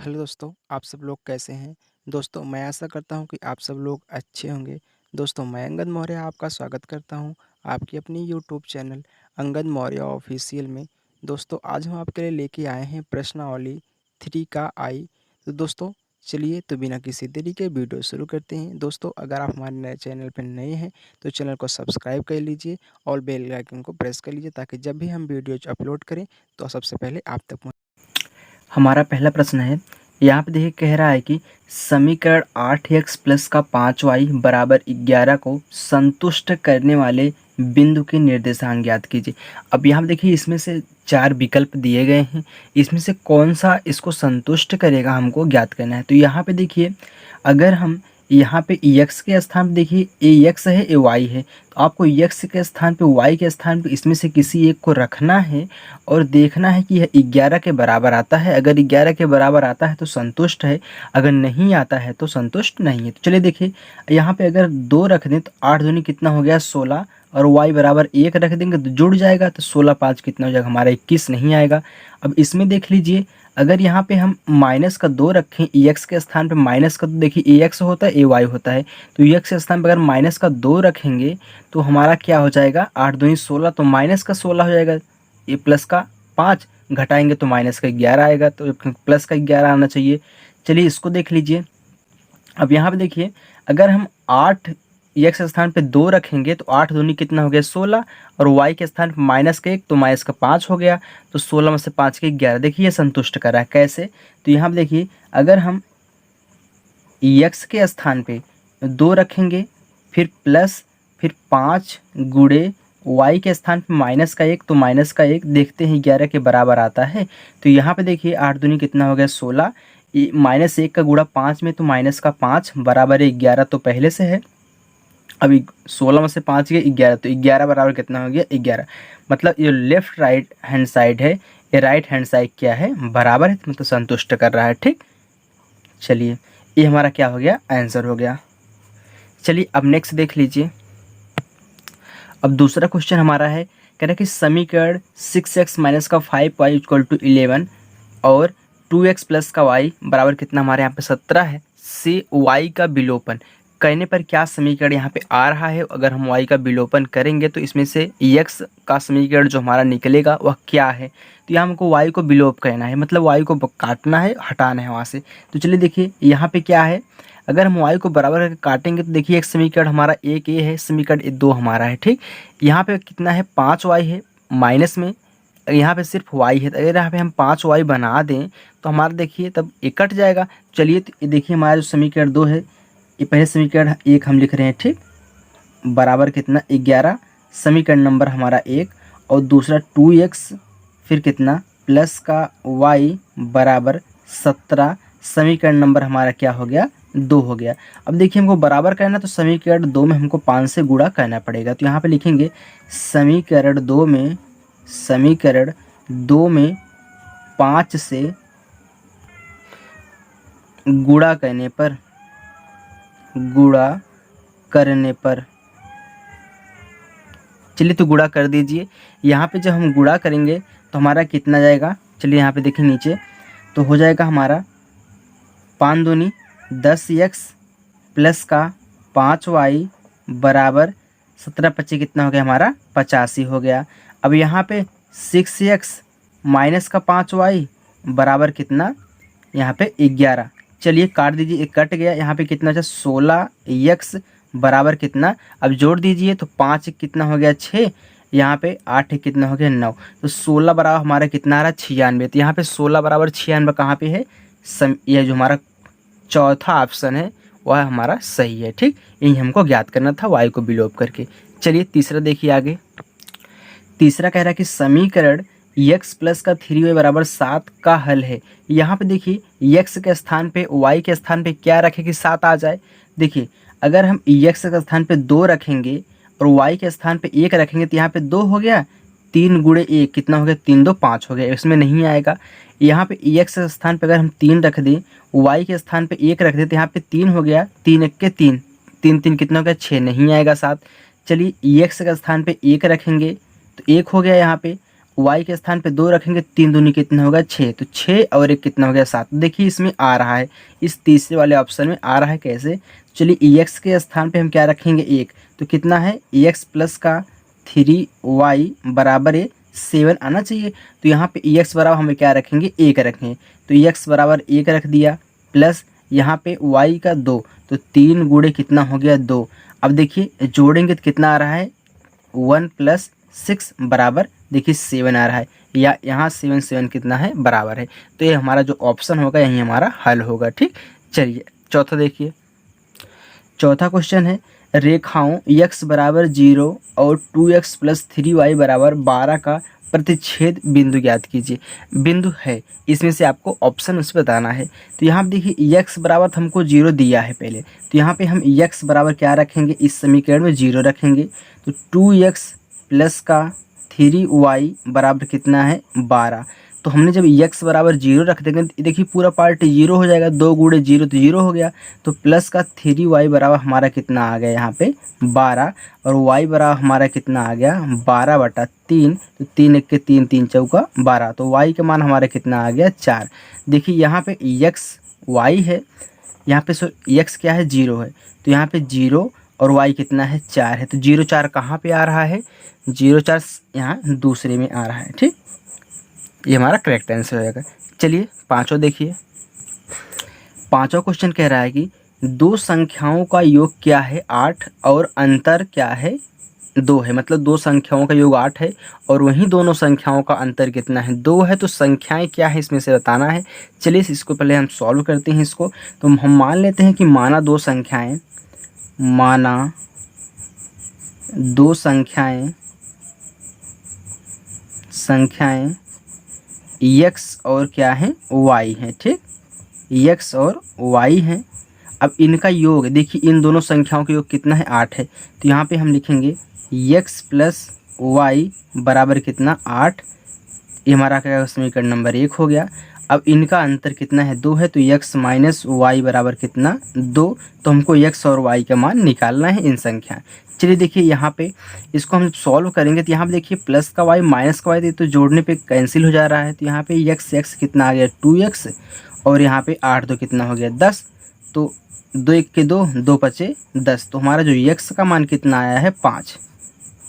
Hello दोस्तों, आप सब लोग कैसे हैं? दोस्तों, मैं आशा करता हूं कि आप सब लोग अच्छे होंगे। दोस्तों, मैं अंगद मौर्य आपका स्वागत करता हूं आपकी अपनी YouTube channel Angad Maurya official में। दोस्तों, आज हम आपके लिए लेके आए हैं प्रश्नावली 3 का आई। तो दोस्तों, चलिए तो बिना किसी देरी के वीडियो शुरू करते हैं। दोस्तों, अगर आप हमारे नए चैनल पर नए हैं तो चैनल को सब्सक्राइब कर लीजिए और बेल आइकन को प्रेस कर लीजिए ताकि जब भी हम वीडियोज अपलोड करें तो सबसे पहले आप तक हमारा पहला प्रश्न है। यहाँ पे देखिए कह रहा है कि समीकरण 8x प्लस का 5y बराबर 11 को संतुष्ट करने वाले बिंदु के निर्देशांक ज्ञात कीजिए। अब यहाँ पे देखिए इसमें से 4 विकल्प दिए गए हैं, इसमें से कौन सा इसको संतुष्ट करेगा हमको ज्ञात करना है। तो यहाँ पे देखिए अगर हम यहाँ पे एक्स के स्थान पे देखिए ए एक्स है ए वाई है, तो आपको एक्स के स्थान पे वाई के स्थान पे इसमें से किसी एक को रखना है और देखना है कि यह 11 के बराबर आता है। अगर 11 के बराबर आता है तो संतुष्ट है, अगर नहीं आता है तो संतुष्ट नहीं है। तो चलिए देखिए यहाँ पे अगर 2 रख दें तो 8 दूनी कितना हो गया 16, और y बराबर 1 रख देंगे तो जुड़ जाएगा, तो 16 5 कितना हो जाएगा हमारा 21 नहीं आएगा। अब इसमें देख लीजिए अगर यहाँ पे हम माइनस का 2 रखें एक्स के स्थान पे माइनस का, तो देखिए ए एक्स होता है ए वाई होता है, तो एक्स के स्थान पर अगर माइनस का 2 रखेंगे तो हमारा क्या हो जाएगा 8 दूनी 16, तो माइनस का 16 हो जाएगा। ये प्लस का 5 घटाएंगे तो माइनस का 11 आएगा, तो प्लस का 11 आना चाहिए। चलिए इसको देख लीजिए। अब यहाँ पे देखिए अगर हम 8 एक्स के स्थान पे 2 रखेंगे तो 8 दूनी कितना हो गया 16, और वाई के स्थान पे माइनस का 1 तो माइनस का 5 हो गया, तो 16 में से 5 के 11। देखिए ये संतुष्ट कर रहा है कैसे। तो यहाँ पे देखिए अगर हम एक्स के स्थान पे 2 रखेंगे फिर प्लस फिर 5 गुणे वाई के स्थान पे माइनस का 1 तो माइनस का 1 देखते हैं 11 के बराबर आता है। तो यहाँ पे देखिए 8 दूनी कितना हो गया 16, माइनस 1 का गुणा 5 में तो माइनस का 5 बराबर है 11, तो पहले से है। अभी 16 में से 5 गया 11, तो 11 बराबर कितना हो गया 11। मतलब ये लेफ्ट राइट हैंड साइड है, ये राइट हैंड साइड क्या है बराबर है, मतलब संतुष्ट कर रहा है। ठीक, चलिए ये हमारा क्या हो गया आंसर हो गया। चलिए अब नेक्स्ट देख लीजिए। अब दूसरा क्वेश्चन हमारा है, कह रहा है कि समीकरण 6x माइनस का 5y इक्वल टू 11 और 2x प्लस का y बराबर कितना हमारे यहाँ पे 17 है से y का विलोपन करने पर क्या समीकरण यहाँ पे आ रहा है। अगर हम y का विलोपन करेंगे तो इसमें से x का समीकरण जो हमारा निकलेगा वह क्या है। तो यहाँ हमको y को विलोप करना है, मतलब y को काटना है, हटाना है वहाँ से। तो चलिए देखिए यहाँ पे क्या है, अगर हम y को बराबर करके काटेंगे तो देखिए एक समीकरण हमारा एक ये है, समीकरण 2 हमारा है। ठीक, यहाँ पे कितना है 5y है माइनस में, यहाँ पे सिर्फ y है, तो अगर यहाँ पे हम 5y बना दें तो हमारा देखिए तब ये कट जाएगा। चलिए तो ये देखिए हमारा जो समीकरण 2 है, ये पहले समीकरण 1 हम लिख रहे हैं। ठीक, बराबर कितना 11, समीकरण नंबर हमारा 1, और दूसरा 2x फिर कितना प्लस का y बराबर 17, समीकरण नंबर हमारा क्या हो गया 2 हो गया। अब देखिए हमको बराबर करना तो समीकरण 2 में हमको 5 से गुणा करना पड़ेगा। तो यहाँ पे लिखेंगे समीकरण 2 में 5 से गुणा करने पर चलिए तो गुणा कर दीजिए। यहाँ पे जब हम गुणा करेंगे तो हमारा कितना जाएगा, चलिए यहाँ पे देखिए नीचे, तो हो जाएगा हमारा 5 दूनी 10x प्लस का 5y बराबर 17 25 कितना हो गया हमारा 85 हो गया। अब यहाँ पे 6x माइनस का 5y बराबर कितना यहाँ पे 11। चलिए काट दीजिए, एक कट गया, यहाँ पे कितना बचा 16x बराबर कितना, अब जोड़ दीजिए तो 5 कितना हो गया 6, यहाँ पे 8 कितना हो गया 9, तो 16 बराबर हमारा कितना आ रहा है 96। तो यहाँ पे 16 बराबर 96 कहाँ पे है, यह जो हमारा चौथा ऑप्शन है वह हमारा सही है। ठीक, यही हमको ज्ञात करना था y को विलोप करके। चलिए तीसरा देखिए आगे। तीसरा कह रहा है कि समीकरण x प्लस का 3y बराबर 7 का हल है। यहाँ पे देखिए x के स्थान पे y के स्थान पे क्या रखें कि 7 आ जाए। देखिए अगर हम x के स्थान पे 2 रखेंगे और y के स्थान पे 1 रखेंगे तो यहाँ पे 2 हो गया, 3 गुणे 1 कितना हो गया 3 2 5 हो गया, इसमें नहीं आएगा। यहाँ पे x के स्थान पे अगर हम 3 रख दें, y के स्थान पे 1 रख दें तो यहाँ पे 3 हो गया, 3 1 के 3, 3 3 कितना हो गया 6, नहीं आएगा 7। चलिए x के स्थान पे 1 रखेंगे तो 1 हो गया, यहाँ पे y के स्थान पे 2 रखेंगे, 3 दूनी कितना होगा 6, तो 6 और 1 कितना हो गया 7। देखिए इसमें आ रहा है, इस तीसरे वाले ऑप्शन में आ रहा है कैसे। चलिए x के स्थान पे हम क्या रखेंगे 1, तो कितना है x प्लस का 3y बराबर 7 आना चाहिए। तो यहाँ पे x बराबर हमें क्या रखेंगे 1 रखेंगे, तो x बराबर 1 रख दिया, प्लस यहाँ पे y का 2, तो 3 गुणे कितना हो गया 2। अब देखिए जोड़ेंगे तो कितना आ रहा है 1 प्लस 6 बराबर देखिए 7 आ रहा है, या यहाँ 7 7 कितना है बराबर है। तो ये हमारा जो ऑप्शन होगा यही हमारा हल होगा। ठीक, चलिए चौथा देखिए। चौथा क्वेश्चन है रेखाओं x बराबर 0 और 2x प्लस 3y बराबर 12 का प्रतिच्छेद बिंदु ज्ञात कीजिए। बिंदु है, इसमें से आपको ऑप्शन उसमें बताना है। तो यहाँ पे देखिए x बराबर हमको 0 दिया है पहले, तो यहाँ पे हम x बराबर क्या रखेंगे, इस समीकरण में 0 रखेंगे। तो 2x प्लस का 3y बराबर कितना है 12। तो हमने जब x बराबर 0 रख देंगे तो देखिए पूरा पार्ट 0 हो जाएगा, 2 गुणे 0 तो 0 हो गया। तो प्लस का 3y बराबर हमारा कितना आ गया यहाँ पे 12, और y बराबर हमारा कितना आ गया 12/3। तो 3 1 के 3 3 चौका 12, तो y का मान हमारा कितना आ गया 4। देखिए यहाँ पे x y है, यहाँ पे x क्या है 0 है, तो यहाँ पे 0 और y कितना है 4 है। तो 0 4 कहाँ पे आ रहा है, 0 4 यहाँ दूसरे में आ रहा है। ठीक, ये हमारा करेक्ट आंसर हो जाएगा। चलिए पांचों देखिए। पांचों क्वेश्चन कह रहा है कि दो संख्याओं का योग क्या है 8 और अंतर क्या है 2 है। मतलब दो संख्याओं का योग 8 है और वहीं दोनों संख्याओं का अंतर कितना है 2 है। तो संख्याएं क्या है इसमें से बताना है। चलिए इसको पहले हम सॉल्व करते हैं इसको। तो हम मान लेते हैं कि माना दो संख्याएं x और क्या है y है। ठीक, x और y है। अब इनका योग देखिए, इन दोनों संख्याओं का योग कितना है 8 है। तो यहाँ पे हम लिखेंगे x प्लस y बराबर कितना 8। ये हमारा क्या समीकरण नंबर 1 हो गया। अब इनका अंतर कितना है 2 है, तो x माइनस वाई बराबर कितना 2। तो हमको x और y का मान निकालना है इन संख्या। चलिए देखिए यहाँ पे इसको हम सॉल्व करेंगे तो यहाँ पे देखिए प्लस का y माइनस का y तो जोड़ने पे कैंसिल हो जा रहा है। तो यहाँ पे x कितना आ गया 2x, और यहाँ पे 8 2 कितना हो गया 10। तो 2 1 के 2 2 5 10। तो हमारा जो x का मान कितना आया है 5।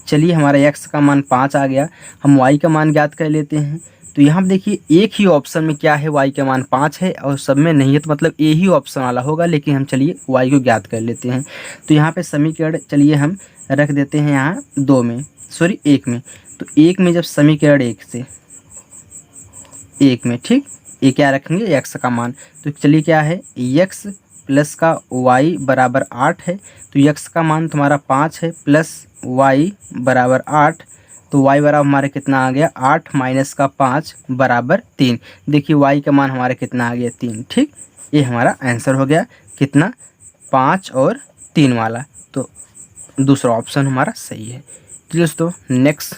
चलिए हमारा x का मान 5 आ गया। हम y का मान ज्ञात कर लेते हैं। तो यहाँ देखिए एक ही ऑप्शन में क्या है y का मान 5 है और सब में नहीं है, तो मतलब ए ही ऑप्शन वाला होगा। लेकिन हम चलिए y को ज्ञात कर लेते हैं। तो यहाँ पे समीकरण चलिए हम रख देते हैं यहाँ 1 में। तो 1 में जब समीकरण 1 में ठीक, ये क्या रखेंगे x का मान। तो चलिए क्या है x प्लस का y बराबर 8 है। तो x का मान तुम्हारा 5 है प्लस y बराबर 8। तो y बराबर हमारा कितना आ गया 8 माइनस का 5 बराबर 3। देखिए y का मान हमारा कितना आ गया 3। ठीक, ये हमारा आंसर हो गया कितना 5 और 3 वाला। तो दूसरा ऑप्शन हमारा सही है। तो दोस्तों नेक्स्ट,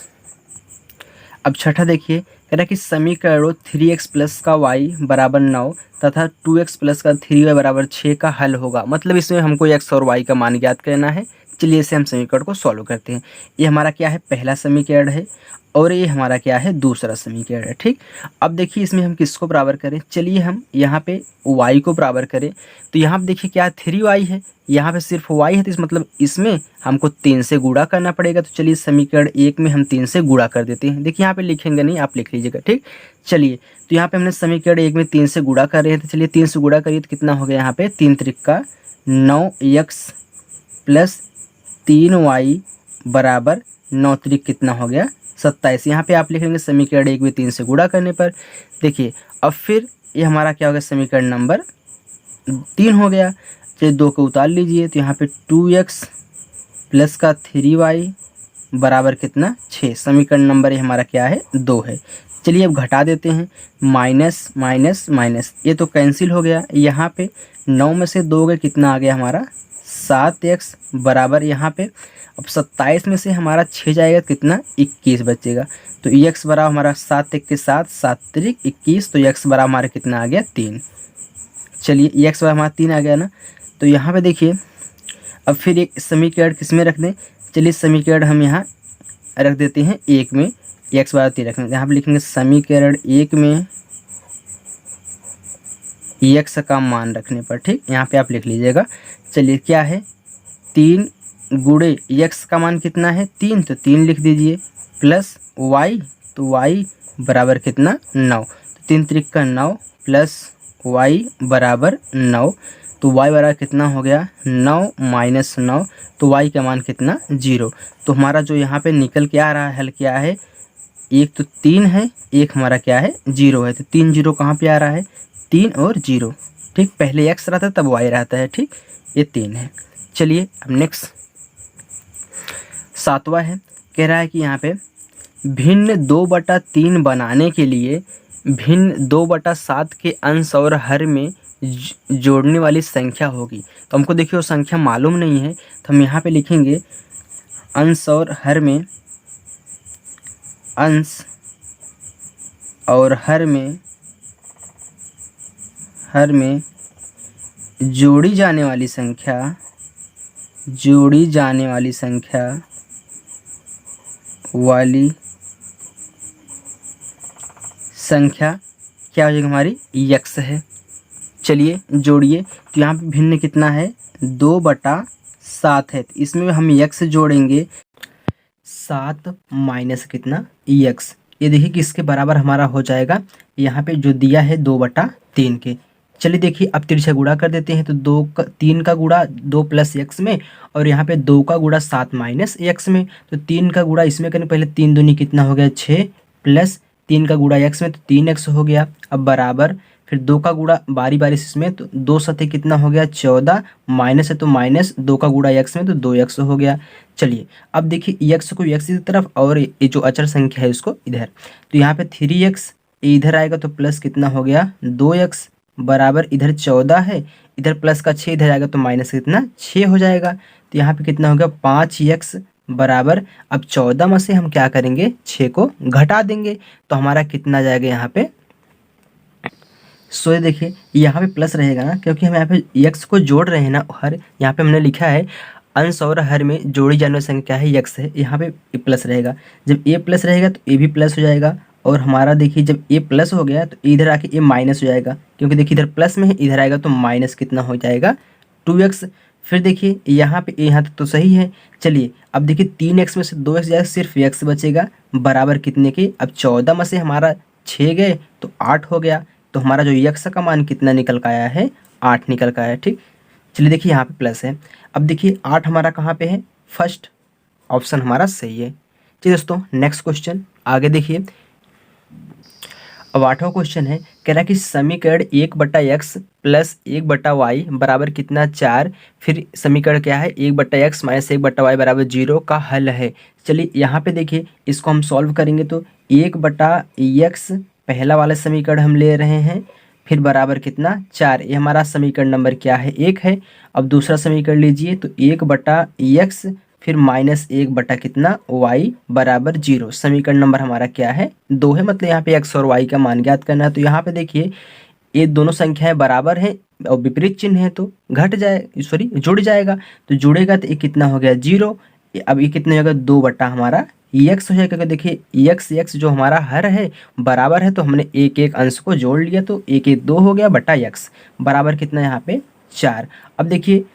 अब छठा देखिए, कह रहा है कि समीकरणों 3x प्लस का y बराबर 9 तथा 2x प्लस का 3y बराबर 6 का हल होगा। मतलब इसमें हमको x और y का मान ज्ञात करना है। चलिए इसे हम समीकरण को सॉल्व करते हैं। ये हमारा क्या है पहला समीकरण है और ये हमारा क्या है दूसरा समीकरण है। ठीक, अब देखिए इसमें हम किसको बराबर करें। चलिए हम यहाँ पे y को बराबर करें। तो यहाँ पे देखिए क्या 3y है, यहाँ पे सिर्फ y है, तो इस मतलब इसमें हमको 3 से गुणा करना पड़ेगा। तो चलिए समीकरण 1 में हम 3 से गुणा कर देते हैं। देखिए यहाँ पे लिखेंगे नहीं, आप लिख लीजिएगा। ठीक, चलिए तो यहाँ पे हमने समीकरण 1 में 3 से गुणा कर रहे हैं। तो चलिए 3 से गुणा करिए तो कितना हो गया यहाँ पे 3 त्रिका 9x प्लस 3y बराबर 9 त्रिक कितना हो गया 27। यहाँ पे आप लिखेंगे समीकरण 1 में 3 से गुणा करने पर। देखिए अब फिर ये हमारा क्या हो गया समीकरण नंबर 3 हो गया। चलिए 2 को उतार लीजिए। तो यहाँ पे 2x प्लस का 3y बराबर कितना 6। समीकरण नंबर ये हमारा क्या है 2 है। चलिए अब घटा देते हैं, माइनस माइनस माइनस, ये तो कैंसिल हो गया। यहाँ पे 9 में से 2 गए कितना आ गया हमारा 7x बराबर, यहाँ पे अब 27 में से हमारा 6 जाएगा कितना 21 बचेगा। तो x बराबर हमारा 7 1 के 7 7 त्रिक 21। तो x बराबर हमारा कितना आ गया 3। चलिए x बराबर हमारा 3 आ गया ना। तो यहाँ पे देखिए अब फिर एक समीकरण किस में रख दें। चलिए समीकरण हम यहाँ रख देते हैं 1 में। x बराबर 3 रखेंगे। यहाँ पे लिखेंगे समीकरण 1 में x का मान रखने पर, ठीक, यहाँ पे आप लिख लीजिएगा। चलिए क्या है, 3 गुणे x का मान कितना है 3, तो 3 लिख दीजिए, प्लस y, तो y बराबर कितना 9, तो 3 त्रिक का 9 प्लस y बराबर 9, तो y बराबर कितना हो गया 9 माइनस 9, तो y का मान कितना 0। तो हमारा जो यहाँ पे निकल के आ रहा है हल क्या है, एक तो 3 है, एक हमारा क्या है 0 है, तो 3 0 कहाँ पे आ रहा है 3 और 0, ठीक, पहले x रहता है तब y रहता है, ठीक, ये 3 है। चलिए अब नेक्स्ट 7वां है, कह रहा है कि यहाँ पे भिन्न 2/3 बनाने के लिए भिन्न 2/7 के अंश और हर में जोड़ने वाली संख्या होगी। तो हमको देखिए वो संख्या मालूम नहीं है, तो हम यहाँ पे लिखेंगे अंश और हर में, अंश और हर में जोड़ी जाने वाली संख्या, जोड़ी जाने वाली संख्या वाली संख्या क्या हो जाएगी हमारी x है। चलिए जोड़िए, तो यहाँ पे भिन्न कितना है 2/7 है, तो इसमें हम x जोड़ेंगे 7 माइनस कितना x, ये देखिए कि इसके बराबर हमारा हो जाएगा, यहाँ पे जो दिया है 2/3 के। चलिए देखिए अब तिरछा गुणा कर देते हैं, तो 3 का गुणा 2 प्लस x में, और यहाँ पे 2 का गुणा 7 माइनस x में, तो 3 का गुणा इसमें करने पहले 3 दूनी कितना हो गया 6, प्लस 3 का गुणा x में तो 3x हो गया, अब बराबर फिर 2 का गुणा बारी बारी से इसमें, तो 2 सतह कितना हो गया 14, माइनस है तो माइनस 2 का गुणा x में तो 2x हो गया। चलिए अब देखिए x को x की तरफ और ये जो अचर संख्या है इसको इधर, तो यहाँ पे 3x इधर आएगा तो प्लस कितना हो गया 2x, बराबर इधर 14 है, इधर प्लस का 6 इधर आएगा तो माइनस कितना 6 हो जाएगा, तो यहाँ पे कितना हो गया 5x बराबर, अब 14 में से हम क्या करेंगे 6 को घटा देंगे, तो हमारा कितना जाएगा यहाँ पे, सो देखिए यहाँ पे प्लस रहेगा ना, क्योंकि हम यहाँ पे x को जोड़ रहे हैं ना, हर यहाँ पे हमने लिखा है अंश और हर में जोड़ी जाने वाली संख्या है x है, यहाँ पे प्लस रहेगा, जब a प्लस रहेगा तो a भी प्लस हो जाएगा, और हमारा देखिए जब a प्लस हो गया तो इधर आके a माइनस हो जाएगा, क्योंकि देखिए इधर प्लस में है, इधर आएगा तो माइनस कितना हो जाएगा 2x। फिर देखिए यहाँ पे यहाँ तक तो सही है। चलिए अब देखिए 3x में से 2x जाएगा, सिर्फ x बचेगा, बराबर कितने के, अब 14 में से हमारा 6 गए तो 8 हो गया, तो हमारा जो x का मान कितना निकल का आया है 8 निकल का आया, ठीक। चलिए देखिए यहाँ पे प्लस है, अब देखिए 8 हमारा कहाँ पे है, फर्स्ट ऑप्शन हमारा सही है। चलिए दोस्तों नेक्स्ट क्वेश्चन आगे देखिए, अब 8वां क्वेश्चन है, कह रहा है कि समीकरण 1/x प्लस 1/y बराबर कितना 4, फिर समीकरण क्या है 1/x माइनस 1/y बराबर 0 का हल है। चलिए यहाँ पे देखिए इसको हम सॉल्व करेंगे, तो 1/x पहला वाला समीकरण हम ले रहे हैं, फिर बराबर कितना 4, ये हमारा समीकरण नंबर क्या है 1 है। अब दूसरा समीकरण लीजिए, तो 1/x फिर माइनस 1 कितना y बराबर 0, समीकरण नंबर हमारा क्या है 2 है, मतलब यहाँ पे x और y का मान ज्ञात करना है। तो यहाँ पे देखिए ये दोनों संख्याएं बराबर हैं और विपरीत चिन्ह है तो घट जाए, सॉरी जुड़ जाएगा, तो जुड़ेगा तो ये कितना हो गया 0, अब ये कितना होगा 2 हमारा x हो जाएगा, क्योंकि देखिए x जो हमारा हर है बराबर है, तो हमने एक एक अंश को जोड़ लिया, तो 1 1 2 हो गया बटा x बराबर कितना यहाँ पे 4। अब देखिए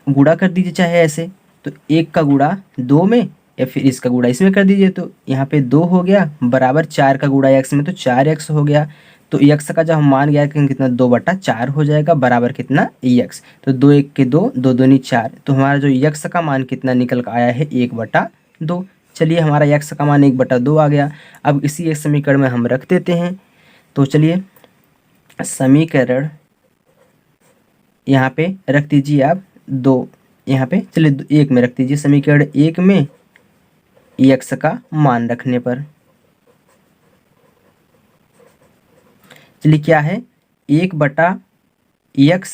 गुणा कर दीजिए चाहे ऐसे, तो 1 का गुणा 2 में या फिर इसका गुणा इसमें कर दीजिए, तो यहाँ पे 2 हो गया, बराबर 4 का गुणा x में तो 4x हो गया, तो x का जब हम मान गया कि कितना 2/4 हो जाएगा, बराबर कितना x, तो 2 1 के 2, 2 दूनी 4, तो हमारा जो x का मान कितना निकल कर आया है 1/2। चलिए हमारा x का मान 1/2 आ गया। अब इसी एक समीकरण में हम रख देते हैं, तो चलिए समीकरण यहाँ पे रख दीजिए आप 2, यहाँ पे चलिए 1 में रख दीजिए, समीकरण 1 में x का मान रखने पर चलिए क्या है 1/x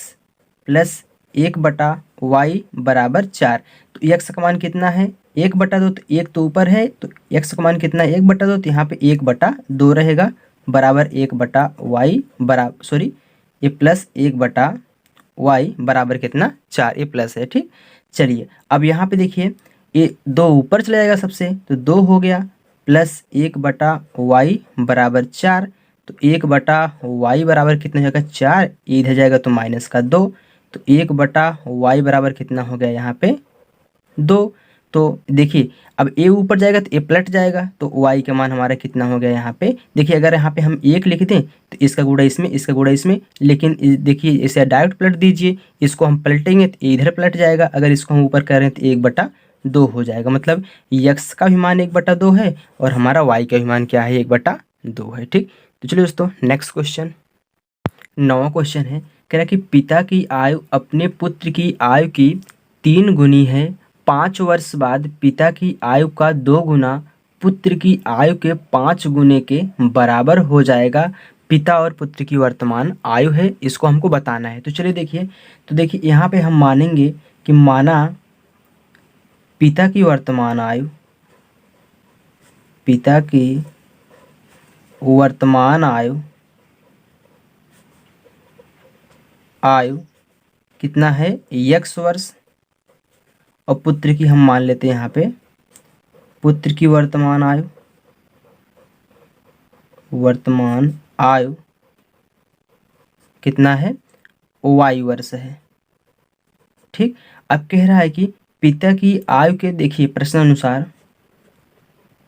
प्लस 1/y बराबर 4, तो x का मान कितना है 1/2, तो 1 तो ऊपर है, तो x का मान कितना है 1/2, तो यहाँ पे 1/2 रहेगा, बराबर 1/y बराबर सॉरी ये प्लस 1/y बराबर कितना 4, ये प्लस है, ठीक। चलिए अब यहाँ पे देखिए ये 2 ऊपर चला जाएगा सबसे, तो 2 हो गया, प्लस 1/y बराबर 4। तो 1/y बराबर कितना हो जाएगा 4, ये इधर जाएगा तो -2। तो 1/y बराबर कितना हो गया यहाँ पे 2। तो देखिए अब ए ऊपर जाएगा तो ए पलट जाएगा, तो y का मान हमारा कितना हो गया यहाँ पे। देखिए अगर यहाँ पे हम 1 लिख दें तो इसका गुणा इसमें, इसका गुणा इसमें, लेकिन देखिए इसे डायरेक्ट पलट दीजिए, इसको हम पलटेंगे तो ये इधर पलट जाएगा, अगर इसको हम ऊपर करें तो 1/2 हो जाएगा। मतलब x का भी मान 1/2 है और हमारा y का भी मान क्या है 1/2 है। ठीक, तो चलिए दोस्तों नेक्स्ट क्वेश्चन, 9वां क्वेश्चन है, कह रहा है कि पिता की आयु अपने पुत्र की आयु की 3 गुनी है। 5 वर्ष बाद पिता की आयु का 2 गुना पुत्र की आयु के 5 गुने के बराबर हो जाएगा। पिता और पुत्र की वर्तमान आयु है, इसको हमको बताना है। तो चलिए देखिए, तो देखिए यहाँ पे हम मानेंगे कि माना पिता की वर्तमान आयु, पिता की वर्तमान आयु आयु कितना है x वर्ष, और पुत्र की हम मान लेते हैं यहाँ पे पुत्र की वर्तमान आयु, वर्तमान आयु कितना है y वर्ष है। ठीक, अब कह रहा है कि पिता की आयु के, देखिए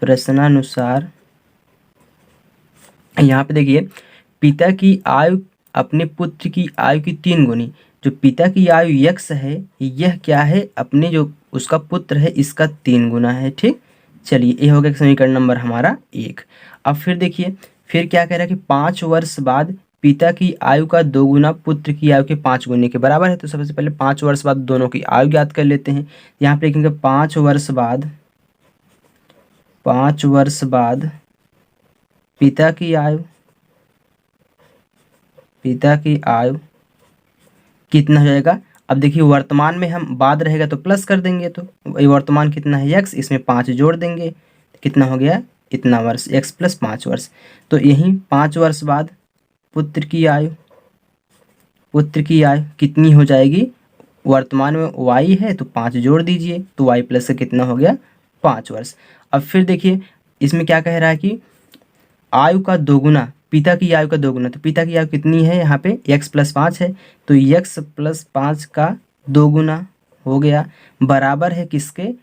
प्रश्नानुसार यहाँ पे देखिए पिता की आयु अपने पुत्र की आयु की 3 गुनी। जो पिता की आयु x है, यह क्या है अपने जो उसका पुत्र है इसका 3 गुना है। ठीक, चलिए ये हो गया समीकरण नंबर हमारा 1। अब फिर देखिए फिर क्या कह रहा है कि 5 वर्ष बाद पिता की आयु का 2 गुना पुत्र की आयु के 5 गुने के बराबर है। तो सबसे पहले 5 वर्ष बाद दोनों की आयु ज्ञात कर लेते हैं। यहाँ पे लिखेंगे 5 वर्ष बाद, 5 वर्ष बाद पिता की आयु, पिता की आयु कितना हो जाएगा। अब देखिए वर्तमान में हम बाद रहेगा तो प्लस कर देंगे, तो ये वर्तमान कितना है x, इसमें 5 जोड़ देंगे, कितना हो गया इतना वर्ष, x + 5 वर्ष। तो यही 5 वर्ष बाद पुत्र की आयु, पुत्र की आयु कितनी हो जाएगी, वर्तमान में y है तो 5 जोड़ दीजिए, तो y प्लस से कितना हो गया 5 वर्ष। अब फिर देखिए इसमें क्या कह रहा है कि आयु का 2 गुना, पिता की आयु का 2 गुना, तो पिता की आयु कितनी है यहाँ पे x + 5 है, तो x + 5 का 2 गुना हो गया, बराबर है किसके,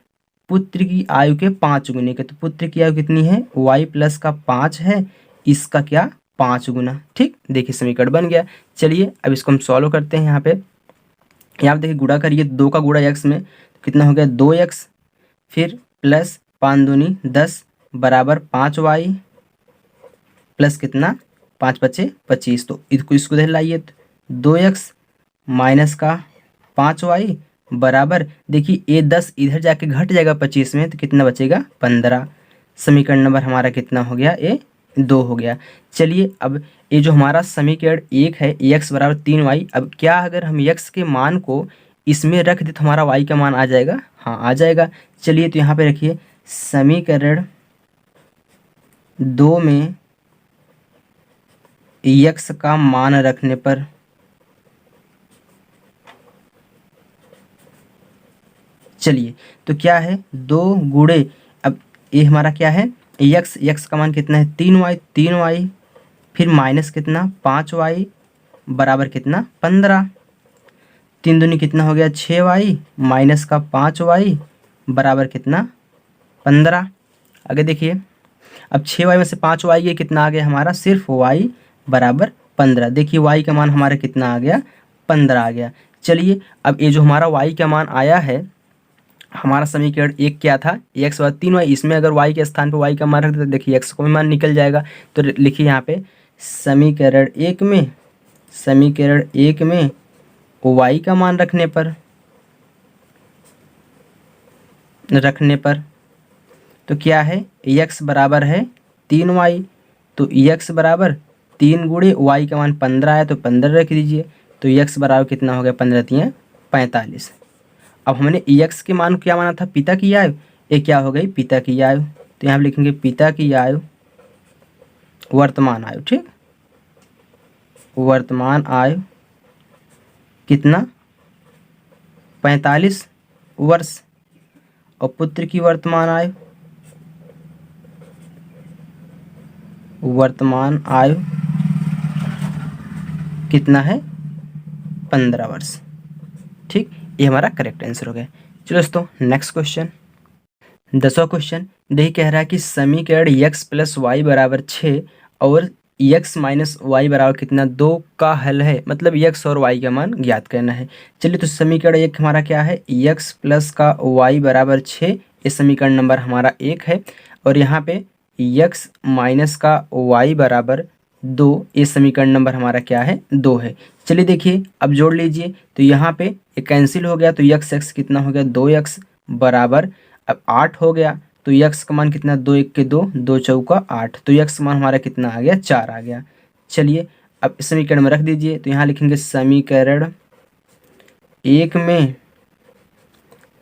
पुत्र की आयु के 5 गुने के। तो पुत्र की आयु कितनी है y + का 5 है, इसका क्या 5 गुना। ठीक, देखिए समीकरण बन गया। चलिए अब इसको हम सॉल्व करते हैं। यहाँ पे देखिए गुणा करिए, 2 का गुणा x में तो कितना हो गया 2x, फिर प्लस 5 दूनी 10 बराबर 5y, प्लस कितना 5 × 5 = 25। तो इसको इधर लाइए, 2x माइनस का 5y बराबर, देखिए ये 10 इधर जाके घट जाएगा 25 में, तो कितना बचेगा 15। समीकरण नंबर हमारा कितना हो गया, ये 2 हो गया। चलिए अब ये जो हमारा समीकरण 1 है x बराबर 3y, अब क्या अगर हम x के मान को इसमें रख दे तो हमारा y का मान आ जाएगा, हाँ आ जाएगा। चलिए तो यहाँ पे रखिए समीकरण 2 में x का मान रखने पर चलिए तो क्या है 2 गुणे, अब ये हमारा क्या है x का मान कितना है 3y, फिर माइनस कितना 5y बराबर कितना 15, 3 दूनी कितना हो गया 6y, माइनस का 5y बराबर कितना 15। आगे देखिए अब 6y में से 5y ये कितना आ गया हमारा, सिर्फ y बराबर 15। देखिए y का मान हमारा कितना आ गया 15 आ गया। चलिए अब ये जो हमारा y का मान आया है, हमारा समीकरण 1 क्या था x बराबर 3y, इसमें अगर y के स्थान पर y का मान रख देते, देखिए x को भी मान निकल जाएगा। तो लिखिए यहाँ पे समीकरण 1 में y का मान रखने पर तो क्या है x बराबर है 3y, तो x बराबर 3 गुणे y का मान 15 है तो 15 रख दीजिए, तो x बराबर कितना हो गया 15 × 45। अब हमने x के मान को क्या माना था पिता की आयु, ये क्या हो गई पिता की आयु, तो यहाँ पे लिखेंगे पिता की आयु वर्तमान आयु। ठीक, वर्तमान आयु कितना 45 वर्ष, और पुत्र की वर्तमान आयु वर्तमान आयु कितना है? 15 वर्ष। ठीक, ये हमारा करेक्ट आंसर हो गया। चलो दोस्तों नेक्स्ट क्वेश्चन, 10वां क्वेश्चन। देखिए कह रहा है कि समीकरण x प्लस वाई बराबर 6 और x माइनस वाई बराबर कितना 2 का हल है, मतलब x और y का मान ज्ञात करना है। चलिए तो समीकरण एक हमारा क्या है, x प्लस का y बराबर 6, ये समीकरण नंबर हमारा 1 है। और यहाँ पे x माइनस का y बराबर 2, ये समीकरण नंबर हमारा क्या है, 2 है। चलिए देखिए अब जोड़ लीजिए, तो यहाँ पे ये कैंसिल हो गया, तो x कितना हो गया, 2x बराबर अब 8 हो गया। तो x का मान कितना, 2 1 के 2, 2 चौका 8, तो x का मान हमारा कितना आ गया, 4 आ गया। चलिए अब इस समीकरण में रख दीजिए, तो यहाँ लिखेंगे समीकरण 1 में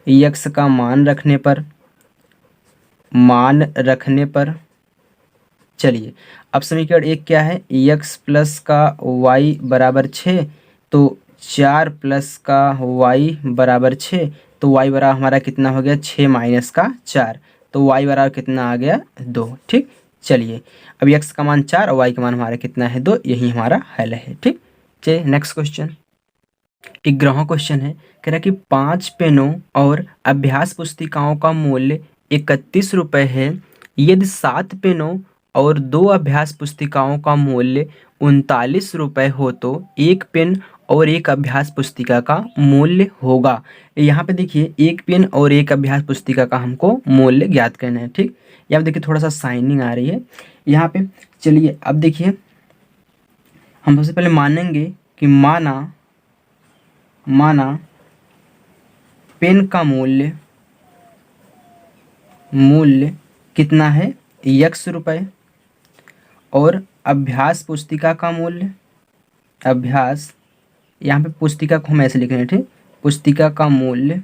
x का मान रखने पर चलिए अब समीकरण 1 क्या है, x प्लस का y बराबर 6, तो 4 प्लस का y बराबर 6, तो y बराबर हमारा कितना हो गया, 6 माइनस का 4, तो y बराबर कितना आ गया, 2। ठीक, चलिए अब x का मान 4 और y का मान हमारा कितना है, 2, यही हमारा हल है। ठीक, चलिए नेक्स्ट क्वेश्चन, 11वां क्वेश्चन है। कह रहा है कि 5 पेनों और अभ्यास पुस्तिकाओं का मूल्य 31 रुपये है। यदि 7 पेनों और 2 अभ्यास पुस्तिकाओं का मूल्य 39 रुपये हो तो एक पेन और एक अभ्यास पुस्तिका का मूल्य होगा। यहाँ पे देखिए एक पेन और एक अभ्यास पुस्तिका का हमको मूल्य ज्ञात करना है। ठीक, यहाँ पे देखिए थोड़ा सा साइनिंग आ रही है यहाँ पे। चलिए अब देखिए हम सबसे पहले मानेंगे कि माना पेन का मूल्य कितना है, x रुपये, और अभ्यास पुस्तिका का मूल्य, अभ्यास यहाँ पे पुस्तिका को हम ऐसे लिख रहे हैं। ठीक, पुस्तिका का मूल्य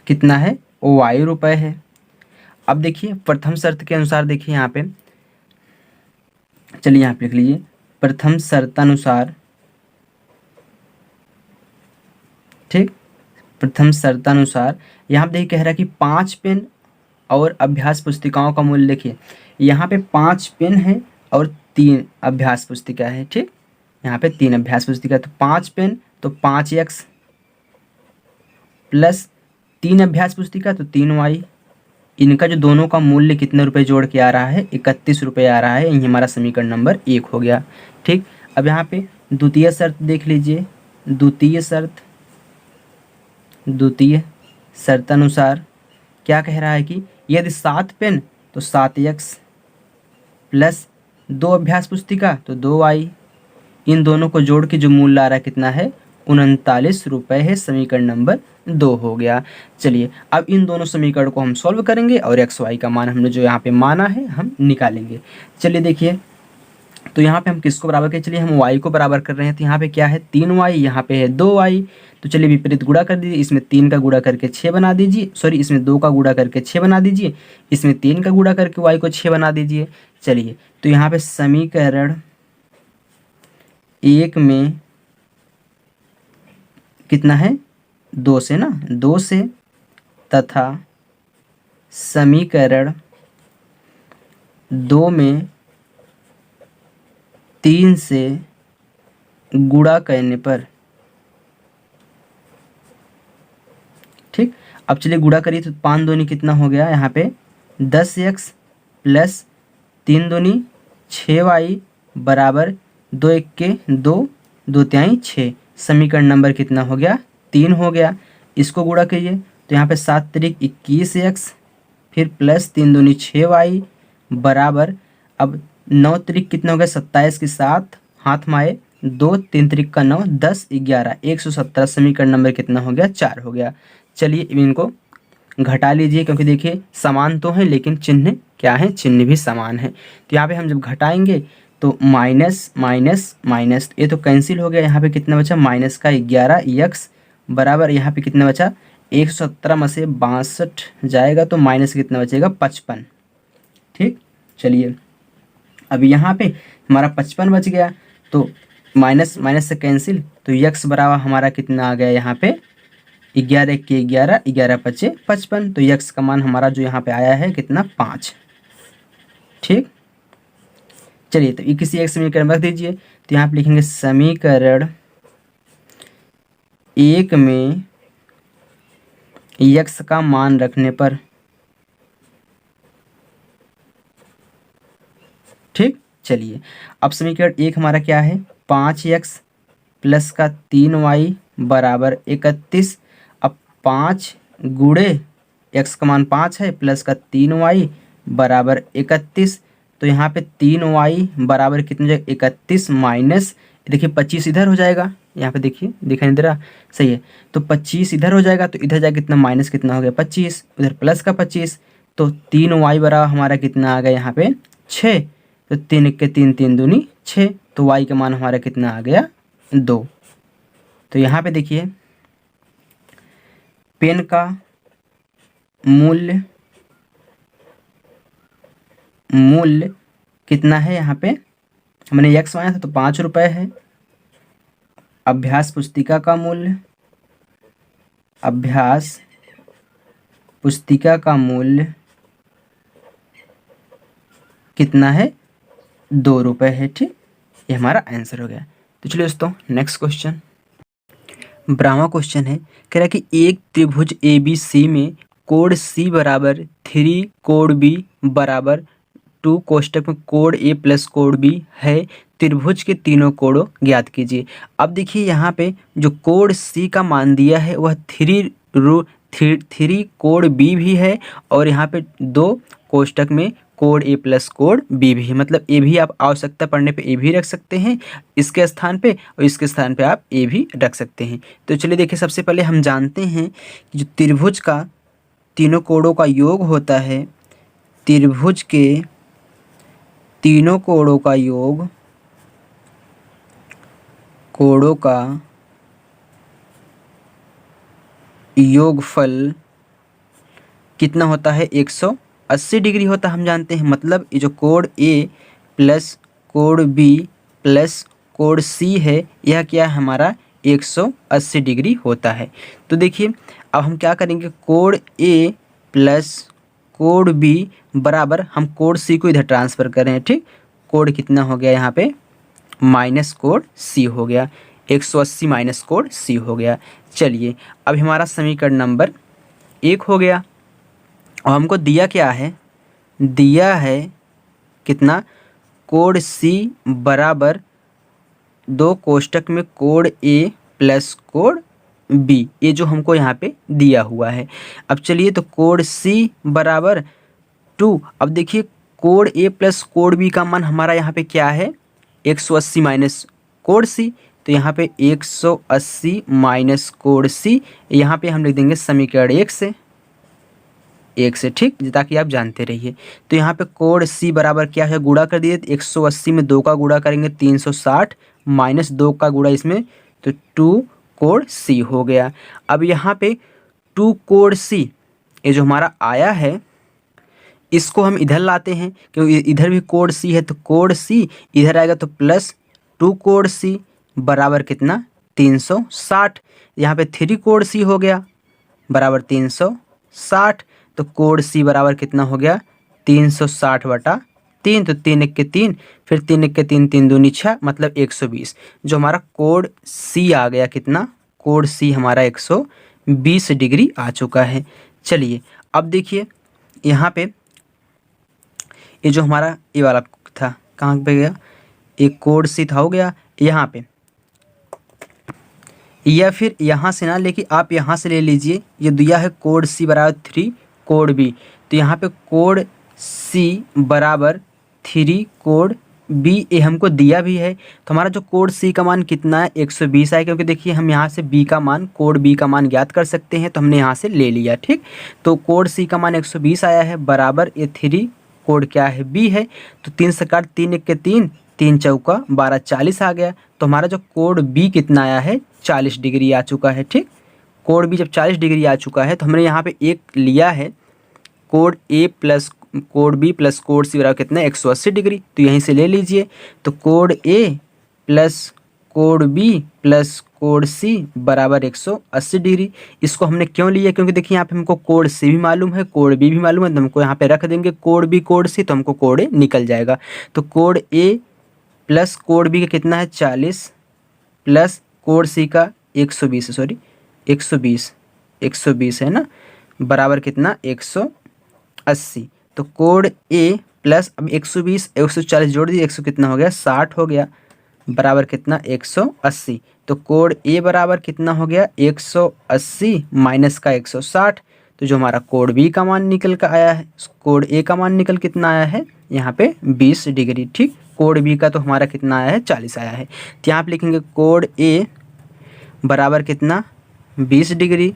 कितना है, y रुपये है। अब देखिए प्रथम शर्त के अनुसार, देखिए यहाँ पे, चलिए यहाँ पे लिख लीजिए, प्रथम शर्तानुसार, ठीक, प्रथम शर्तानुसार यहाँ पे देखिए कह रहा है कि 5 पेन और अभ्यास पुस्तिकाओं का मूल्य, देखिए यहाँ पे 5 पेन है और 3 अभ्यास पुस्तिका है। ठीक, यहाँ पे 3 अभ्यास पुस्तिका, तो 5 पेन तो 5x प्लस 3 अभ्यास पुस्तिका तो 3y, इनका जो दोनों का मूल्य कितने रुपए जोड़ के आ रहा है, 31 रुपये आ रहा है। यही हमारा समीकरण नंबर 1 हो गया। ठीक, अब यहाँ पे द्वितीय शर्त देख लीजिए, द्वितीय शर्तानुसार क्या कह रहा है कि यदि 7 पेन तो 7x प्लस 2 अभ्यास पुस्तिका तो 2y, इन दोनों को जोड़ के जो मूल्य आ रहा है कितना है, 39 रुपये है। समीकरण नंबर 2 हो गया। चलिए अब इन दोनों समीकरण को हम सॉल्व करेंगे और एक्स वाई का मान हमने जो यहाँ पे माना है हम निकालेंगे। चलिए देखिए, तो यहाँ पे हम किसको बराबर करें, चलिए हम y को बराबर कर रहे हैं, तो यहाँ पे क्या है 3y, यहाँ पे है 2y, तो चलिए विपरीत गुणा कर दीजिए, इसमें 3 का गुणा करके 6 बना दीजिए, सॉरी इसमें 2 का गुणा करके 6 बना दीजिए, इसमें 3 का गुणा करके y को 6 बना दीजिए। चलिए तो यहाँ पे समीकरण 1 में कितना है, 2 से ना, 2 से, तथा समीकरण 2 में 3 से गुणा करने पर, ठीक, अब चलिए गुणा करिए तो 5 दूनी कितना हो गया, यहाँ पे 10x प्लस 3 दूनी 6y बराबर 2 1 के 2, 2 तिहाई 6, समीकरण नंबर कितना हो गया, 3 हो गया। इसको गुणा कीजिए तो यहाँ पे 7 तिरिक 21x, फिर प्लस 3 दूनी 6y बराबर, अब 9 तिरिक कितना हो गया, 27 के 7 हाथ माए 2, 3 तिरिक का 9, 10 11, 117, समीकरण नंबर कितना हो गया, 4 हो गया। चलिए इनको घटा लीजिए, क्योंकि देखिए समान तो है लेकिन चिन्ह क्या है, चिन्ह भी समान है। तो यहाँ पे हम जब घटाएंगे तो माइनस माइनस माइनस, ये तो कैंसिल हो गया, यहाँ पे कितना बचा, माइनस का 11 x बराबर, यहाँ पे कितना बचा, 117 में से 62 जाएगा तो माइनस कितना बचेगा, 55। ठीक, चलिए अब यहाँ पे हमारा 55 बच गया, तो माइनस माइनस से कैंसिल, तो x बराबर हमारा कितना आ गया, यहाँ पे 11 के 11, 11 पचे 55, तो x का मान हमारा जो यहाँ पे आया है कितना, 5। ठीक। चलिए तो ये किसी एक समीकरण रख दीजिए, तो यहाँ पे लिखेंगे समीकरण 1 में x का मान रखने पर, ठीक। चलिए अब समीकरण 1 हमारा क्या है, 5x प्लस का 3y बराबर 31। अब 5 गुणे x का मान 5 है प्लस का 3y बराबर 31, तो यहाँ पे 3y बराबर कितने हो जाएगा 31 माइनस, देखिए 25 इधर हो जाएगा, यहाँ पे देखिए दिखाई नहीं दे रहा, सही है। तो 25 इधर हो जाएगा, तो इधर जाके कितना माइनस कितना हो गया 25, उधर प्लस का 25, तो 3y बराबर हमारा कितना आ गया यहाँ पे 6, तो 3 के 3 3 दूनी 6, तो y का मान हमारा कितना आ गया 2। तो यहाँ पे देखिए पेन का मूल्य कितना है, यहाँ पे हमने x माना था तो 5 रुपये है। अभ्यास पुस्तिका का मूल्य, अभ्यास पुस्तिका का मूल्य कितना है 2 रुपये है, ठीक। ये हमारा आंसर हो गया। तो चलिए दोस्तों नेक्स्ट क्वेश्चन, 12वां क्वेश्चन है, कह रहा है कि एक त्रिभुज ABC में कोण C बराबर 3 कोण B बराबर 2 कोष्टक में कोण A प्लस कोण B है, त्रिभुज के तीनों कोणों ज्ञात कीजिए। अब देखिए यहाँ पे जो कोण C का मान दिया है वह 3 कोण B भी है, और यहाँ पे 2 कोष्टक में कोण A प्लस कोण B भी है, मतलब ए भी आप आवश्यकता पड़ने पे ए भी रख सकते हैं इसके स्थान पे, और इसके स्थान पे आप ए भी रख सकते हैं। तो चलिए देखिए सबसे पहले हम जानते हैं कि जो त्रिभुज का तीनों कोणों का योग होता है, त्रिभुज के तीनों कोणों का योग, कोणों का योगफल कितना होता है 180 डिग्री होता है, हम जानते हैं। मतलब ये जो कोण A प्लस कोण B प्लस कोण C है यह क्या है हमारा 180 डिग्री होता है। तो देखिए अब हम क्या करेंगे, कोण A प्लस कोण B बराबर हम कोण C को इधर ट्रांसफ़र कर रहे हैं, ठीक। कोण कितना हो गया यहाँ पे माइनस कोण C हो गया, 180 माइनस कोण C हो गया। चलिए अब हमारा समीकरण नंबर 1 हो गया, और हमको दिया क्या है, दिया है कितना कोण C बराबर 2 कोष्टक में कोण A प्लस कोण B, ये जो हमको यहाँ पे दिया हुआ है। अब चलिए तो कोण C बराबर 2, अब देखिए कोण A प्लस कोण B का मान हमारा यहाँ पे क्या है 180 माइनस कोण C, तो यहाँ पे 180 माइनस कोण C, यहाँ पे हम लिख देंगे समीकरण 1 से, ठीक, ताकि आप जानते रहिए। तो यहाँ पे कोण C बराबर क्या है, गुणा कर दिए, 180 में 2 का गुणा करेंगे 360 माइनस 2 का गुणा इसमें, तो 2 कोण C हो गया। अब यहाँ पे 2 कोण C ये जो हमारा आया है इसको हम इधर लाते हैं, क्योंकि इधर भी कोण C है, तो कोण C इधर आएगा तो प्लस 2 कोण C बराबर कितना 360, यहाँ पे 3 कोण C हो गया बराबर 360, तो कोण C बराबर कितना हो गया 360 बटा 3, तो 3 1 के 3, फिर 3 1 के 3 3 दूनी 6, मतलब 120, जो हमारा कोण C आ गया कितना, कोण C हमारा 120 डिग्री आ चुका है। चलिए अब देखिए यहाँ पे ये जो हमारा ये वाला था कहाँ पे गया, एक कोण C था हो गया यहाँ पे, या फिर यहाँ से ना लेके आप यहाँ से ले लीजिए, ये दिया है कोण C बराबर 3 कोण B, तो यहाँ पे कोण C बराबर 3 कोण B ये हमको दिया भी है, तो हमारा जो कोण C का मान कितना है 120 है, क्योंकि देखिए हम यहाँ से B का मान, कोण B का मान ज्ञात कर सकते हैं, तो हमने यहाँ से ले लिया, ठीक। तो कोण C का मान 120 आया है बराबर ये 3 कोण क्या है B है, तो 3 से काट 3 1 के 3, 3 चौका 12 40 आ गया, तो हमारा जो कोण B कितना आया है 40 डिग्री आ चुका है, ठीक। कोण B जब 40 डिग्री आ चुका है तो हमने यहाँ पे एक लिया है कोण A प्लस कोण B प्लस कोण C बराबर कितना 180 डिग्री, तो यहीं से ले लीजिए, तो कोण A प्लस कोण B प्लस कोण सी बराबर 180 डिग्री। इसको हमने क्यों लिया, क्योंकि देखिए यहाँ पे हमको कोण सी भी मालूम है, कोण बी भी मालूम है, तो हमको यहाँ पे रख देंगे कोण बी कोण सी, तो हमको कोण ए निकल जाएगा। तो कोण ए प्लस कोण बी का कितना है 40 प्लस कोण सी का 120, सॉरी 120 है ना, बराबर कितना 180। तो कोण ए प्लस अब 120 140 जोड़ दिए, 100 कितना हो गया 60 हो गया, बराबर कितना 180। तो कोण ए बराबर कितना हो गया 180 माइनस का 160। तो जो हमारा कोण बी का मान निकल कर आया है, कोण ए का मान निकल कितना आया है यहाँ पे 20 डिग्री। ठीक, कोण बी का तो हमारा कितना आया है 40 आया है। तो यहाँ पे लिखेंगे कोण ए बराबर कितना 20 डिग्री,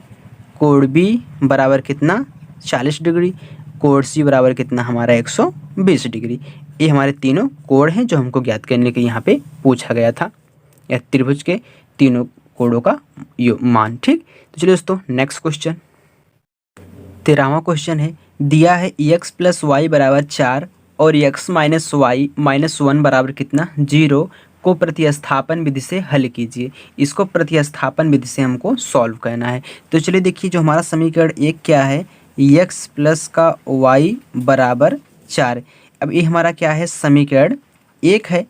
कोण बी बराबर कितना 40 डिग्री, कोण सी बराबर कितना हमारा 120 डिग्री। ये हमारे तीनों कोण हैं जो हमको ज्ञात करने के यहाँ पे पूछा गया था, या त्रिभुज के तीनों कोणों का मान। ठीक, तो चलिए दोस्तों नेक्स्ट क्वेश्चन 13वां क्वेश्चन है, दिया है x प्लस वाई बराबर 4 और x माइनस वाई माइनस 1 बराबर कितना 0 को प्रतिस्थापन विधि से हल कीजिए। इसको प्रतिस्थापन विधि से हमको सॉल्व करना है। तो चलिए देखिए जो हमारा समीकरण एक क्या है, x प्लस का y बराबर 4। अब ये हमारा क्या है समीकरण एक है,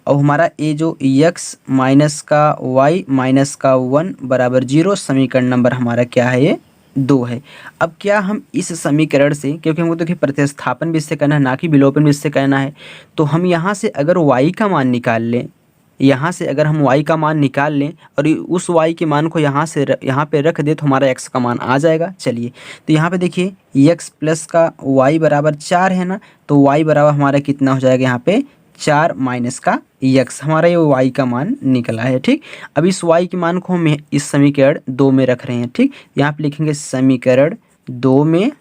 और हमारा ये जो x माइनस का y माइनस का 1 बराबर 0 समीकरण नंबर हमारा क्या है ये 2 है। अब क्या हम इस समीकरण से, क्योंकि हमको देखिए प्रतिस्थापन विधि से करना है ना कि विलोपन विधि से करना है, तो हम यहाँ से अगर y का मान निकाल लें, यहाँ से अगर हम y का मान निकाल लें और उस y के मान को यहाँ से यहाँ पे रख दे तो हमारा x का मान आ जाएगा। चलिए तो यहाँ पे देखिए x प्लस का y बराबर 4 है ना, तो y बराबर हमारा कितना हो जाएगा यहाँ पे 4 माइनस का x, हमारा ये y का मान निकला है। ठीक, अब इस y के मान को हम इस समीकरण 2 में रख रहे हैं। ठीक, यहाँ पे लिखेंगे समीकरण 2 में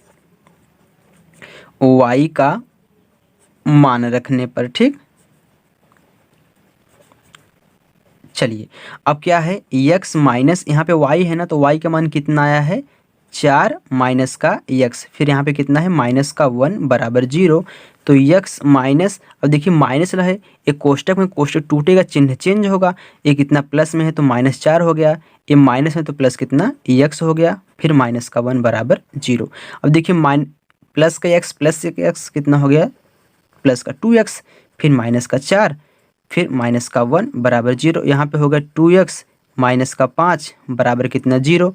y का मान रखने पर। ठीक, चलिए अब क्या है x माइनस यहाँ पे y है ना, तो y का मान कितना आया है 4 माइनस का x, फिर यहाँ पे कितना है माइनस का 1 बराबर 0। तो x माइनस, अब देखिए माइनस रहे एक कोष्टक में, कोष्टक टूटेगा चिन्ह चेंज होगा, ये कितना प्लस में है तो माइनस 4 हो गया, ये माइनस में तो प्लस कितना x हो गया, फिर माइनस का 1 बराबर 0। अब देखिए प्लस का x प्लस का x कितना हो गया प्लस का 2x, फिर माइनस का 4, फिर माइनस का 1 बराबर 0। यहाँ पे होगा 2x माइनस का 5 बराबर कितना 0।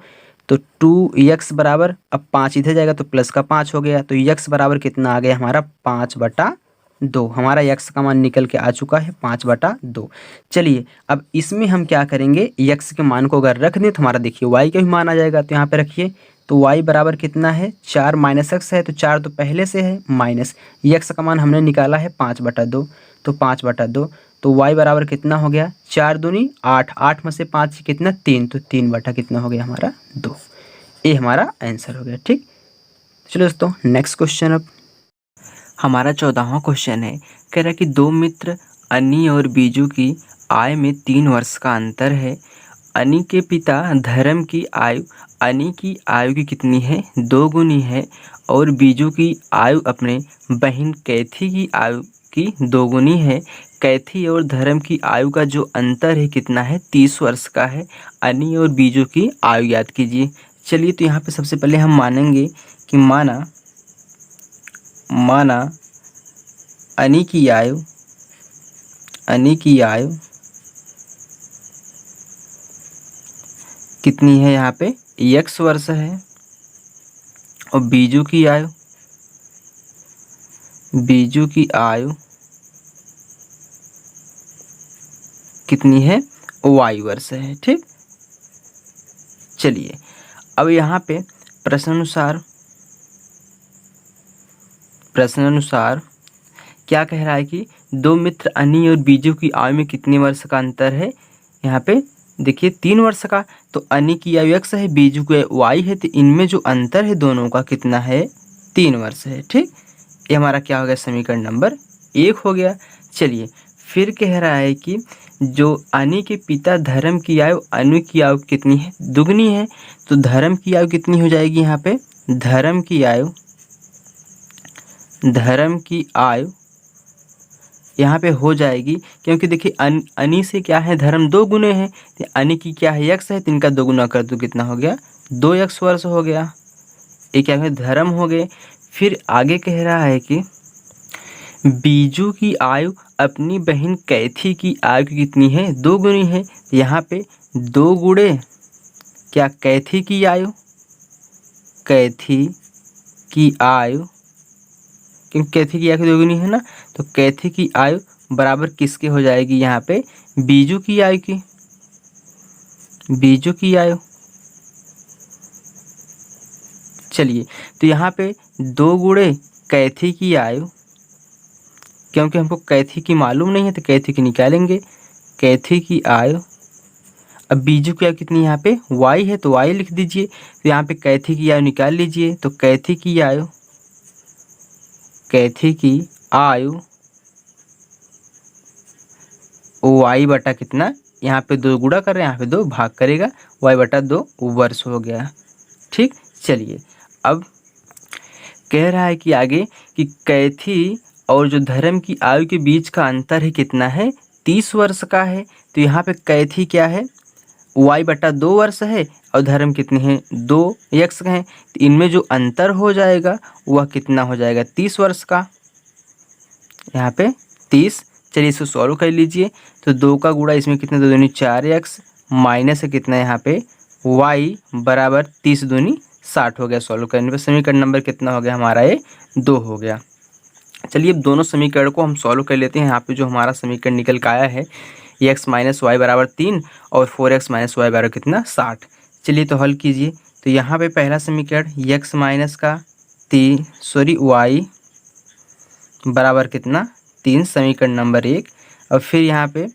तो 2x बराबर, अब 5 इधर जाएगा तो प्लस का 5 हो गया, तो x बराबर कितना आ गया हमारा 5/2। हमारा x का मान निकल के आ चुका है 5/2। चलिए अब इसमें हम क्या करेंगे, x के मान को अगर रख दें तो हमारा देखिए y का भी मान आ जाएगा। तो यहाँ पे रखिए, तो y बराबर कितना है 4 माइनस x है, तो 4 तो पहले से है, माइनस x का मान हमने निकाला है 5/2, तो 5/2। तो y बराबर कितना हो गया 4 दूनी 8, 8 में से 5 कितना 3, तो 3 बटा कितना हो गया हमारा 2। ये हमारा आंसर हो गया। ठीक, चलो दोस्तों नेक्स्ट क्वेश्चन। अब हमारा 14वां क्वेश्चन है, कह रहा है कि दो मित्र अनी और बीजू की आय में 3 वर्ष का अंतर है। अनी के पिता धर्म की आयु अनी की आयु की कितनी है 2 गुनी है, और बीजू की आयु अपने बहन कैथी की आयु की 2 गुनी है। कैथी और धर्म की आयु का जो अंतर है कितना है 30 वर्ष का है। अनी और बीजू की आयु याद कीजिए। चलिए तो यहाँ पे सबसे पहले हम मानेंगे कि माना अनी की आयु कितनी है, यहाँ पे x वर्ष है, और बीजू की आयु कितनी है y वर्ष है। ठीक, चलिए अब यहाँ पे प्रश्न अनुसार क्या कह रहा है कि दो मित्र अनी और बीजू की आयु में कितने वर्ष का अंतर है। यहाँ पे देखिए 3 वर्ष का, तो अनी की आयु x है, बीजू की आयु y है, तो इनमें जो अंतर है दोनों का कितना है 3 वर्ष है। ठीक, ये हमारा क्या हो गया समीकरण नंबर 1 हो गया। चलिए फिर कह रहा है कि जो अनी के पिता धर्म की आयु अनु की आयु कितनी है दुगनी है, तो धर्म की आयु कितनी हो जाएगी यहाँ पे धर्म की आयु यहाँ पे हो जाएगी, क्योंकि देखिए अनि से क्या है, धर्म 2 गुने हैं, तो अनि की क्या है, यक्स है, तो इनका 2 गुना कर दो, कितना हो गया, 2 वर्ष हो गया। ये क्या है, धर्म हो गए। फिर आगे कह रहा है कि बीजू की आयु अपनी बहन कैथी की आयु कितनी है, 2 गुनी है। यहाँ पे 2 गुणे क्या, कैथी की आयु, कैथी की आयु, क्योंकि कैथी की आयु 2 गुनी है ना, तो कैथी की आयु बराबर किसके हो जाएगी, यहाँ पे बीजू की आयु की, बीजू की आयु। चलिए, तो यहाँ पे 2 गुणे कैथी की आयु, क्योंकि हमको कैथी की मालूम नहीं है तो कैथी की निकालेंगे, कैथी की आयु। अब बीजू की आयु कितनी, यहाँ पे y है तो y लिख दीजिए, तो यहाँ पे कैथी की आयु निकाल लीजिए, तो कैथी की आयु, कैथी की आयु y बटा कितना, यहाँ पे 2 गुणा कर रहे हैं, यहाँ पे 2 भाग करेगा, y बटा 2 वर्ष हो गया। ठीक, चलिए अब कह रहा है कि आगे कि कैथी और जो धर्म की आयु के बीच का अंतर है कितना है, 30 वर्ष का है। तो यहाँ पे कैथी क्या है, y बटा 2 वर्ष है, और धर्म कितने हैं, 2 यक्स हैं, तो इनमें जो अंतर हो जाएगा वह कितना हो जाएगा, 30 वर्ष का, यहाँ पे 30। चलिए इसको सॉल्व कर लीजिए, तो 2 का गुणा इसमें कितना, 2 दूनी 4 यक्स, माइनस है कितना यहाँ पे y बराबर 30 दूनी 60 हो गया। सॉल्व करने पर समीकरण नंबर कितना हो गया हमारा, ये 2 हो गया। चलिए अब दोनों समीकरण को हम सॉल्व कर लेते हैं। यहाँ पे जो हमारा समीकरण निकल के आया है, x माइनस वाई बराबर 3 और 4x माइनस वाई बराबर कितना, 60। चलिए तो हल कीजिए, तो यहाँ पे पहला समीकरण x माइनस का y बराबर कितना, 3, समीकरण नंबर 1। और फिर यहाँ पे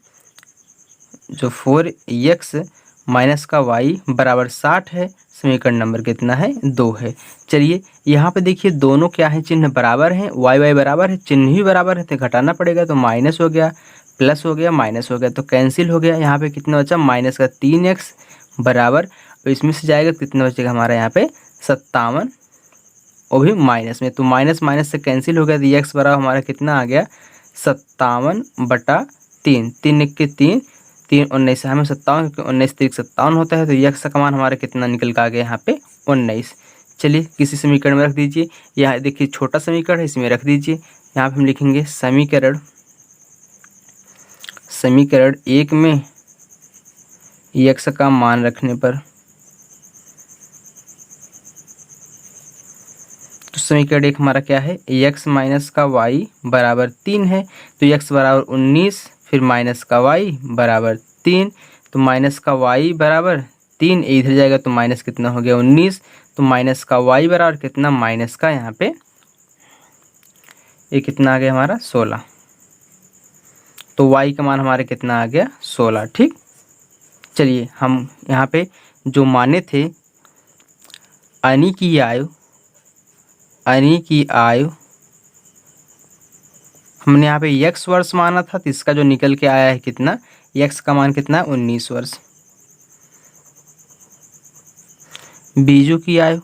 जो 4x माइनस का y बराबर 60 है, समीकरण नंबर कितना है, 2 है। चलिए यहाँ पे देखिए दोनों क्या है, चिन्ह बराबर हैं, y बराबर है, चिन्ह ही बराबर है, तो घटाना पड़ेगा, तो माइनस हो गया, प्लस हो गया, माइनस हो गया, तो कैंसिल हो गया। यहाँ पे कितना बचा, माइनस का 3x बराबर, और इसमें से जाएगा कितना बचेगा हमारा यहाँ पे 57, वो भी माइनस में, तो माइनस माइनस से कैंसिल हो गया, तो x बराबर हमारा कितना आ गया, 57/3, 3 1 के 3, 3 19 हमें 57, क्योंकि 19 3 57 होता है, तो x का मान हमारा कितना निकल के आ गया यहाँ पे 19। चलिए किसी समीकरण में रख दीजिए, यहाँ देखिए छोटा समीकरण है, इसमें रख दीजिए। यहाँ पे हम लिखेंगे समीकरण 1 में x का मान रखने पर, तो समीकरण 1 हमारा क्या है, x माइनस का y बराबर 3 है, तो x बराबर 19, फिर माइनस का y बराबर 3, तो माइनस का y बराबर 3, इधर जाएगा तो माइनस कितना हो गया 19, तो माइनस का y बराबर कितना, माइनस का यहाँ पे ये कितना आ गया हमारा 16, तो y का मान हमारे कितना आ गया 16। ठीक, चलिए हम यहाँ पे जो माने थे अनि की आयु हमने यहाँ पे x वर्ष माना था, तो इसका जो निकल के आया है कितना, x का मान कितना, 19 वर्ष। बीजू की आयु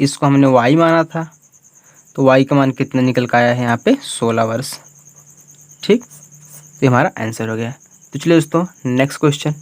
इसको हमने y माना था, तो y का मान कितना निकल के आया है यहाँ पे 16 वर्ष। ठीक, तो हमारा आंसर हो गया। तो चलिए दोस्तों नेक्स्ट क्वेश्चन,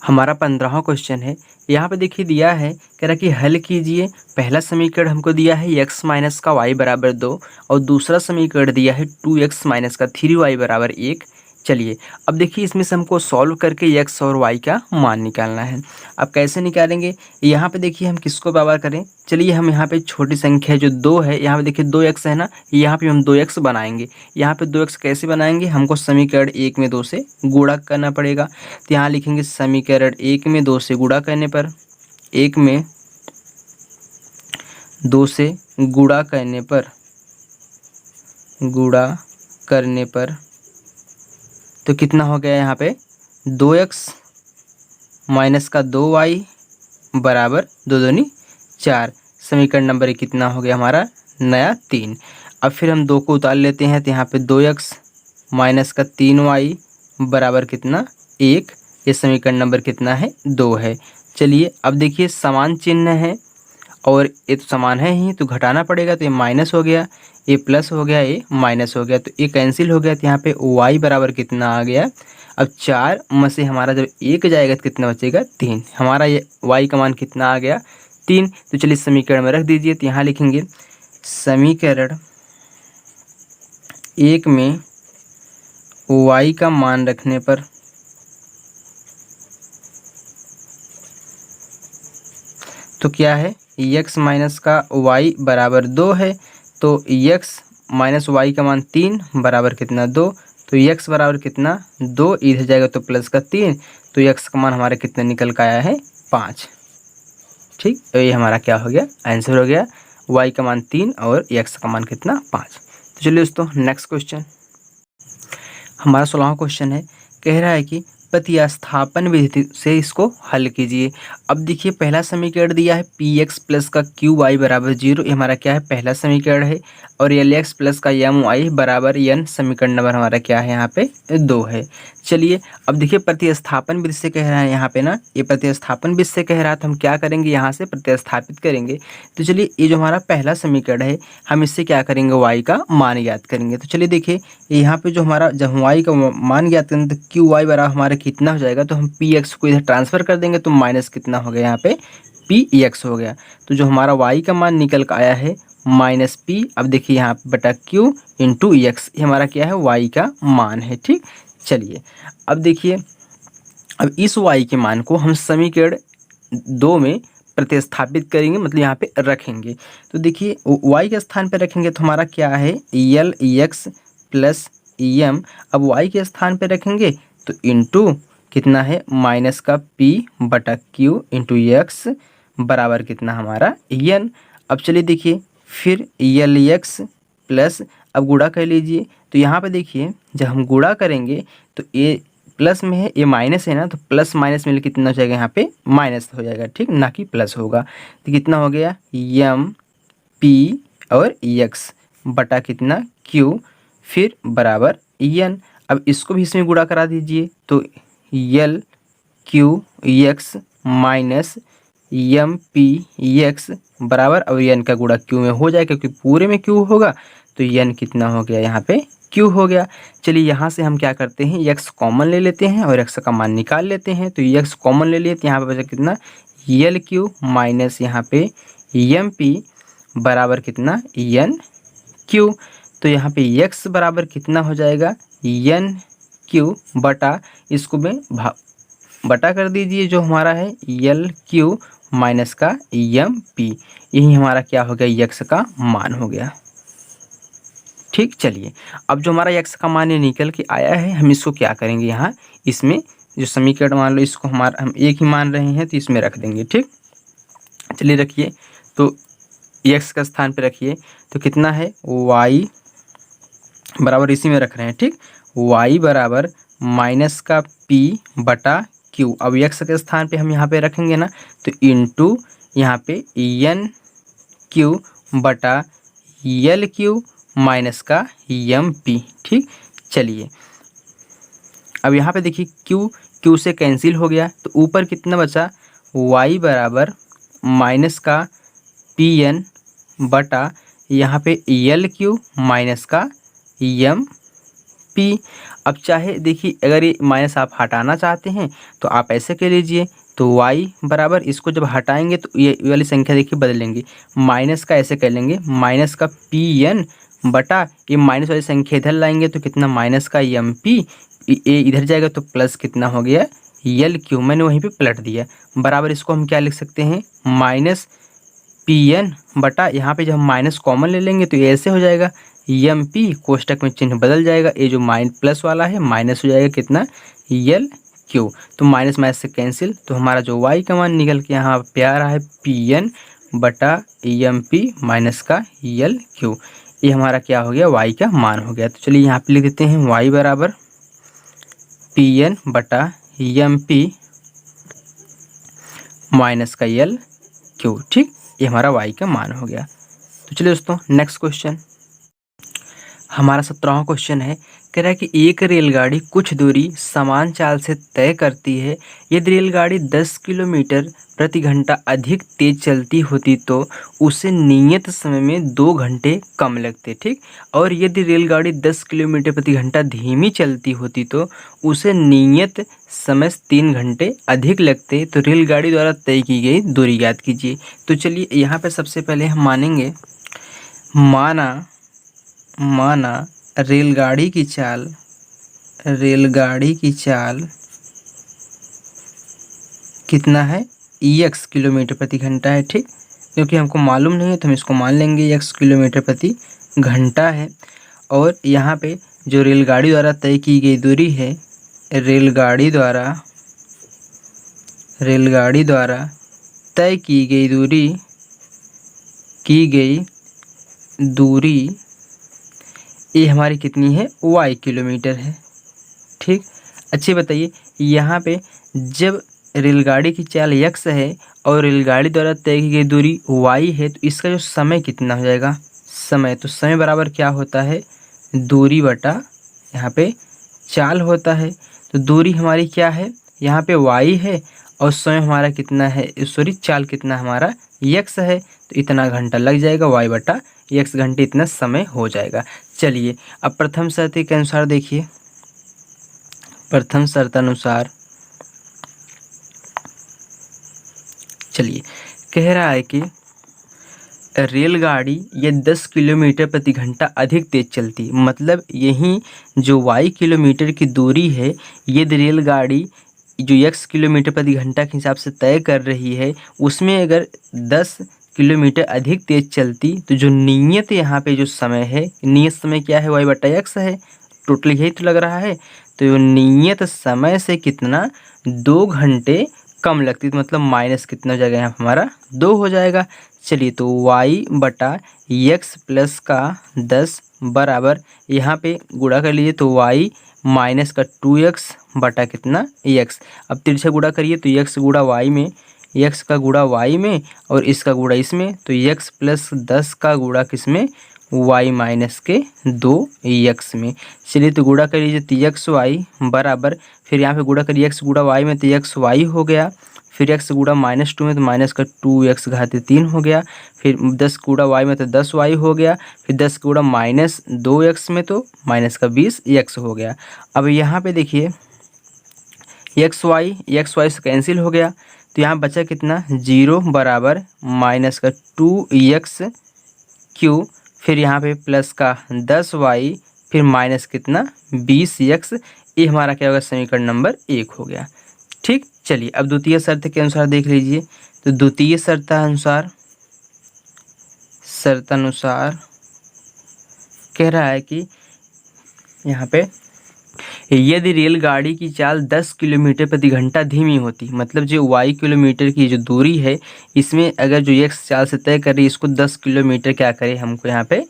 हमारा 15वां क्वेश्चन है। यहाँ पे देखिए दिया है, कह रहा कि हल कीजिए। पहला समीकरण हमको दिया है x माइनस का y बराबर 2, और दूसरा समीकरण दिया है 2x माइनस का 3y बराबर 1। चलिए अब देखिए इसमें से हमको सॉल्व करके x और y का मान निकालना है। अब कैसे निकालेंगे, यहाँ पे देखिए हम किसको व्यवहार करें, चलिए हम यहाँ पे छोटी संख्या जो 2 है, यहाँ पे देखिए 2x है ना, यहाँ पे हम 2x बनाएंगे। यहाँ पे 2x कैसे बनाएंगे, हमको समीकरण 1 में 2 से गुणा करना पड़ेगा। तो यहाँ लिखेंगे समीकरण 1 में 2 से गुणा करने पर, 1 में 2 से गुणा करने पर तो कितना हो गया यहाँ पे 2x माइनस का 2y बराबर 2 दूनी 4। समीकरण नंबर 1 कितना हो गया हमारा, नया 3। अब फिर हम 2 को उतार लेते हैं, तो यहाँ पे 2x माइनस का 3y बराबर कितना 1। ये समीकरण नंबर कितना है, 2 है। चलिए अब देखिए समान चिन्ह है, और ये तो समान है ही, तो घटाना पड़ेगा, तो ये माइनस हो गया, ये प्लस हो गया, ये माइनस हो गया, तो ये कैंसिल हो गया। तो यहाँ पे y बराबर कितना आ गया? अब 4 में से हमारा जब 1 जाएगा तो कितना बचेगा? 3। हमारा ये y का मान कितना आ गया? 3। तो चलिए समीकरण में रख दीजिए। तो यहाँ लिखेंगे समीकरण 1 में y का मान रखने पर तो क्या है? x माइनस का y बराबर 2 है, तो x माइनस वाई का मान 3 बराबर कितना? 2। तो x बराबर कितना? 2, इधर जाएगा तो प्लस का 3, तो x का मान हमारा कितना निकल कर आया है? 5। ठीक, तो ये हमारा क्या हो गया? आंसर हो गया। y का मान 3 और x का मान कितना? 5। तो चलिए दोस्तों नेक्स्ट क्वेश्चन, हमारा 16वां क्वेश्चन है। कह रहा है कि प्रतिस्थापन विधि से इसको हल कीजिए। अब देखिए पहला समीकरण दिया है पी एक्स प्लस का क्यू वाई बराबर 0, ये हमारा क्या है? पहला समीकरण है। और एल एक्स प्लस का एम वाई बराबर एन, समीकरण नंबर हमारा क्या है? यहाँ पे 2 है। चलिए अब देखिए प्रतिस्थापन विधि से कह रहा है यहाँ पे ना, ये प्रतिस्थापन विधि से कह रहा है, तो हम क्या करेंगे? यहाँ से प्रतिस्थापित करेंगे। तो चलिए ये जो हमारा पहला समीकरण है, हम इससे क्या करेंगे? वाई का मान ज्ञात करेंगे। तो चलिए देखिए यहाँ पे जो हमारा जब वाई का मान ज्ञात करेंगे तो क्यू वाई बराबर हमारा कितना हो जाएगा? तो हम पी एक्स को इधर ट्रांसफर कर देंगे, तो माइनस कितना हो गया? यहाँ पे पी एक्स हो गया। तो जो हमारा वाई का मान निकल कर आया है माइनस पी, अब देखिए यहाँ पे बटा क्यू इंटू एक्स, ये हमारा क्या है? वाई का मान है। ठीक, चलिए अब देखिए, अब इस y के मान को हम समीकरण 2 में प्रतिस्थापित करेंगे, मतलब यहाँ पे रखेंगे। तो देखिए y के स्थान पे रखेंगे तो हमारा क्या है? L X plus M. अब y के स्थान पे रखेंगे तो इंटू कितना है? माइनस का p बटा क्यू इंटू एक्स बराबर कितना हमारा? एन। अब चलिए देखिए फिर एल एक्स प्लस, अब गुणा कर लीजिए। तो यहाँ पे देखिए जब हम गुणा करेंगे तो ये प्लस में है, ये माइनस है ना, तो प्लस माइनस मिल कितना हो जाएगा? यहाँ पे माइनस हो जाएगा। ठीक, ना कि प्लस होगा। तो कितना हो गया? एम पी और एक्स बटा कितना? क्यू, फिर बराबर एन। अब इसको भी इसमें गुणा करा दीजिए, तो L Q X minus M P X बराबर, अब एन का गुणा क्यू में हो जाएगा क्योंकि पूरे में क्यू होगा, तो एन कितना हो गया? यहाँ पे क्यू हो गया। चलिए यहाँ से हम क्या करते हैं? एक्स कॉमन ले लेते हैं और एक्स का मान निकाल लेते हैं। तो एक्स कॉमन ले लिए तो यहाँ पे बचा कितना? एल क्यू माइनस यहाँ पे एम पी बराबर कितना? N Q. तो यहाँ पे एक्स बराबर कितना हो जाएगा? एन क्यू बटा, इसको में बटा कर दीजिए, जो हमारा है एल क्यू माइनस का एम पी, यही हमारा क्या हो गया? एक्स का मान हो गया। ठीक, चलिए अब जो हमारा एक्स का मान ये निकल के आया है, हम इसको क्या करेंगे? यहाँ इसमें जो समीकरण मान लो इसको हमारा हम एक ही मान रहे हैं तो इसमें रख देंगे। ठीक, चलिए रखिए, तो एक्स का स्थान पे रखिए, तो कितना है? वाई बराबर इसी में रख रहे हैं। ठीक, वाई बराबर माइनस का पी बटा क्यू। अब एक्स के स्थान पे हम यहाँ पे रखेंगे ना, तो इंटू यहाँ पे एन क्यू बटा एल क्यू माइनस का एम पी। ठीक, चलिए अब यहाँ पे देखिए क्यू से कैंसिल हो गया, तो ऊपर कितना बचा? y बराबर माइनस का पी एन बटा यहाँ पे एल क्यू माइनस का एम पी। अब चाहे देखिए अगर ये माइनस आप हटाना चाहते हैं तो आप ऐसे कर लीजिए, तो y बराबर इसको जब हटाएंगे तो ये वाली संख्या देखिए बदलेंगे, माइनस का ऐसे कर लेंगे माइनस का पी एन बटा ये माइनस वाली संख्या इधर लाएंगे तो कितना? माइनस का एम पी, ये इधर जाएगा तो प्लस कितना हो गया? एल क्यू, मैंने वहीं पे पलट दिया बराबर, इसको हम क्या लिख सकते हैं? माइनस पी एन बटा, यहाँ पे जब हम माइनस कॉमन ले लेंगे तो ये ऐसे हो जाएगा एम पी, कोष्टक में चिन्ह बदल जाएगा, ये जो प्लस वाला है माइनस हो जाएगा कितना? L Q. तो माइनस माइनस से कैंसिल, तो हमारा जो वाई का मान निकल के यहाँ पे आ रहा है पी एन बटा एम पी माइनस का एल क्यू, ये हमारा क्या हो गया? वाई का मान हो गया। तो चलिए यहाँ पे लिख देते हैं वाई बराबर पी एन बटा एम पी माइनस का एल क्यू। ठीक, ये हमारा वाई का मान हो गया। तो चलिए दोस्तों नेक्स्ट क्वेश्चन, हमारा 17वां क्वेश्चन है, कह रहा है कि एक रेलगाड़ी कुछ दूरी समान चाल से तय करती है। यदि रेलगाड़ी 10 किलोमीटर प्रति घंटा अधिक तेज चलती होती तो उसे नियत समय में 2 घंटे कम लगते, ठीक। और यदि रेलगाड़ी 10 किलोमीटर प्रति घंटा धीमी चलती होती तो उसे नियत समय से 3 घंटे अधिक लगते। तो रेलगाड़ी द्वारा तय की गई दूरी ज्ञात कीजिए। तो चलिए यहाँ पे सबसे पहले हम मानेंगे, माना माना रेलगाड़ी की चाल कितना है, x किलोमीटर प्रति घंटा है, ठीक। क्योंकि हमको मालूम नहीं है तो हम इसको मान लेंगे x किलोमीटर प्रति घंटा है। और यहाँ पे जो रेलगाड़ी द्वारा तय की गई दूरी है, रेलगाड़ी द्वारा तय की गई दूरी ये हमारी कितनी है, y किलोमीटर है, ठीक। अच्छी बताइए, यहाँ पे जब रेलगाड़ी की चाल x है और रेलगाड़ी द्वारा तय की गई दूरी y है, तो इसका जो समय कितना हो जाएगा, समय बराबर क्या होता है, दूरी बटा यहाँ पे चाल होता है। तो दूरी हमारी क्या है, यहाँ पे y है और समय हमारा कितना है, चाल कितना हमारा x है। तो इतना घंटा लग जाएगा, y बटा x घंटे इतना समय हो जाएगा। चलिए अब प्रथम शर्त के अनुसार देखिए, प्रथम शर्तानुसार चलिए कह रहा है कि रेलगाड़ी ये 10 किलोमीटर प्रति घंटा अधिक तेज चलती, मतलब यही जो y किलोमीटर की दूरी है, ये रेलगाड़ी जो x किलोमीटर प्रति घंटा के हिसाब से तय कर रही है, उसमें अगर 10 किलोमीटर अधिक तेज चलती तो जो नियत यहाँ पे जो समय है, नियत समय क्या है, y बटा x है, टोटल यही तो लग रहा है। तो नियत समय से कितना, 2 घंटे कम लगती, तो मतलब माइनस कितना हो जाएगा, यहाँ हमारा 2 हो जाएगा। चलिए तो y बटा x प्लस का 10 बराबर, यहाँ पे गुणा कर लीजिए तो y माइनस का 2x बटा कितना x। अब तिरछा गुणा करिए तो x गुणा y में, x का गुणा y में और इसका गुणा इसमें, तो x प्लस 10 का गुणा किसमें, y माइनस के 2x में। चलिए तो गुणा कर लीजिए तो एक्स वाई बराबर, फिर यहाँ पे गुणा करिए x गुणा y में तो एक्स वाई हो गया, फिर x गुणा -2 में तो माइनस का 2x घाते 3 हो गया, फिर 10 गुणा y में तो 10y हो गया, फिर 10 गुणा -2x में तो माइनस का 20x हो गया। अब यहाँ पे देखिए एक्स वाई से कैंसिल हो गया, तो यहाँ बचा कितना, 0 बराबर माइनस का 2x क्यू, फिर यहाँ पे प्लस का 10y, फिर माइनस कितना 20x। ये हमारा क्या होगा, समीकरण नंबर 1 हो गया, ठीक। चलिए अब द्वितीय शर्त के अनुसार देख लीजिए। तो द्वितीय शर्तानुसार कह रहा है कि यहाँ पे यदि रेलगाड़ी की चाल 10 किलोमीटर प्रति घंटा धीमी होती, मतलब जो y किलोमीटर की जो दूरी है, इसमें अगर जो x चाल से तय कर रही है, इसको 10 किलोमीटर क्या करे, हमको यहाँ पे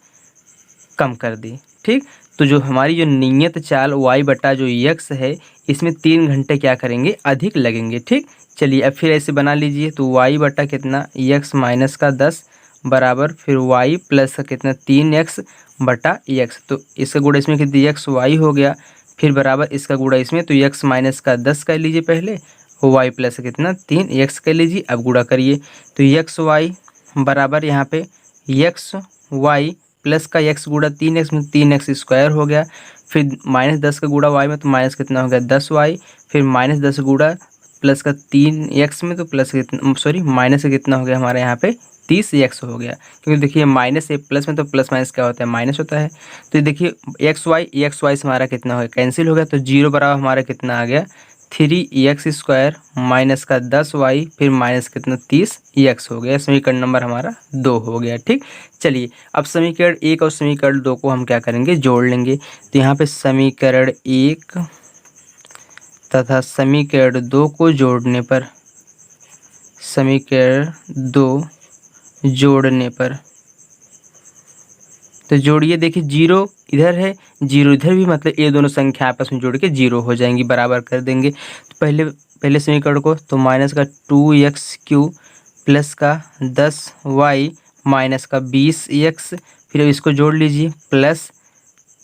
कम कर दी, ठीक। तो जो हमारी जो नियत चाल y बटा जो x है, इसमें 3 घंटे क्या करेंगे, अधिक लगेंगे, ठीक। चलिए अब फिर ऐसे बना लीजिए, तो y बटा कितना x माइनस का 10 बराबर, फिर y प्लस का कितना 3x बटा x, तो इसका गुणा इसमें कितनी x y हो गया, फिर बराबर इसका गुणा इसमें, तो x माइनस का 10 कर लीजिए पहले, y प्लस कितना 3x कर लीजिए। अब गुणा करिए तो x y बराबर यहाँ पे x y प्लस का x गुणा 3x में 3x स्क्वायर हो गया, फिर -10 का गुणा y में तो माइनस कितना हो गया 10y, फिर -10 गुणा प्लस का 3x में तो प्लस कितना, सॉरी माइनस का कितना हो गया हमारे यहाँ पे 30x हो गया, क्योंकि देखिए माइनस से प्लस में तो प्लस माइनस क्या होता है, माइनस होता है। तो देखिए एक्स वाई से हमारा कितना हो गया, कैंसिल हो गया, तो 0 बराबर हमारा कितना आ गया 3x स्क्वायर माइनस का 10y, फिर माइनस कितना 30x हो गया। समीकरण नंबर हमारा 2 हो गया, ठीक। चलिए अब समीकरण 1 और समीकरण 2 को हम क्या करेंगे, जोड़ लेंगे। तो यहाँ पे समीकरण 1 तथा समीकरण 2 को जोड़ने पर, समीकरण 2 जोड़ने पर, तो जोड़िए, देखिए 0 इधर है 0 इधर भी, मतलब ये दोनों संख्या आपस में जोड़ के 0 हो जाएंगी, बराबर कर देंगे। तो पहले समीकरण को, तो माइनस का 2x³ प्लस का 10y माइनस का 20x, फिर अब इसको जोड़ लीजिए, प्लस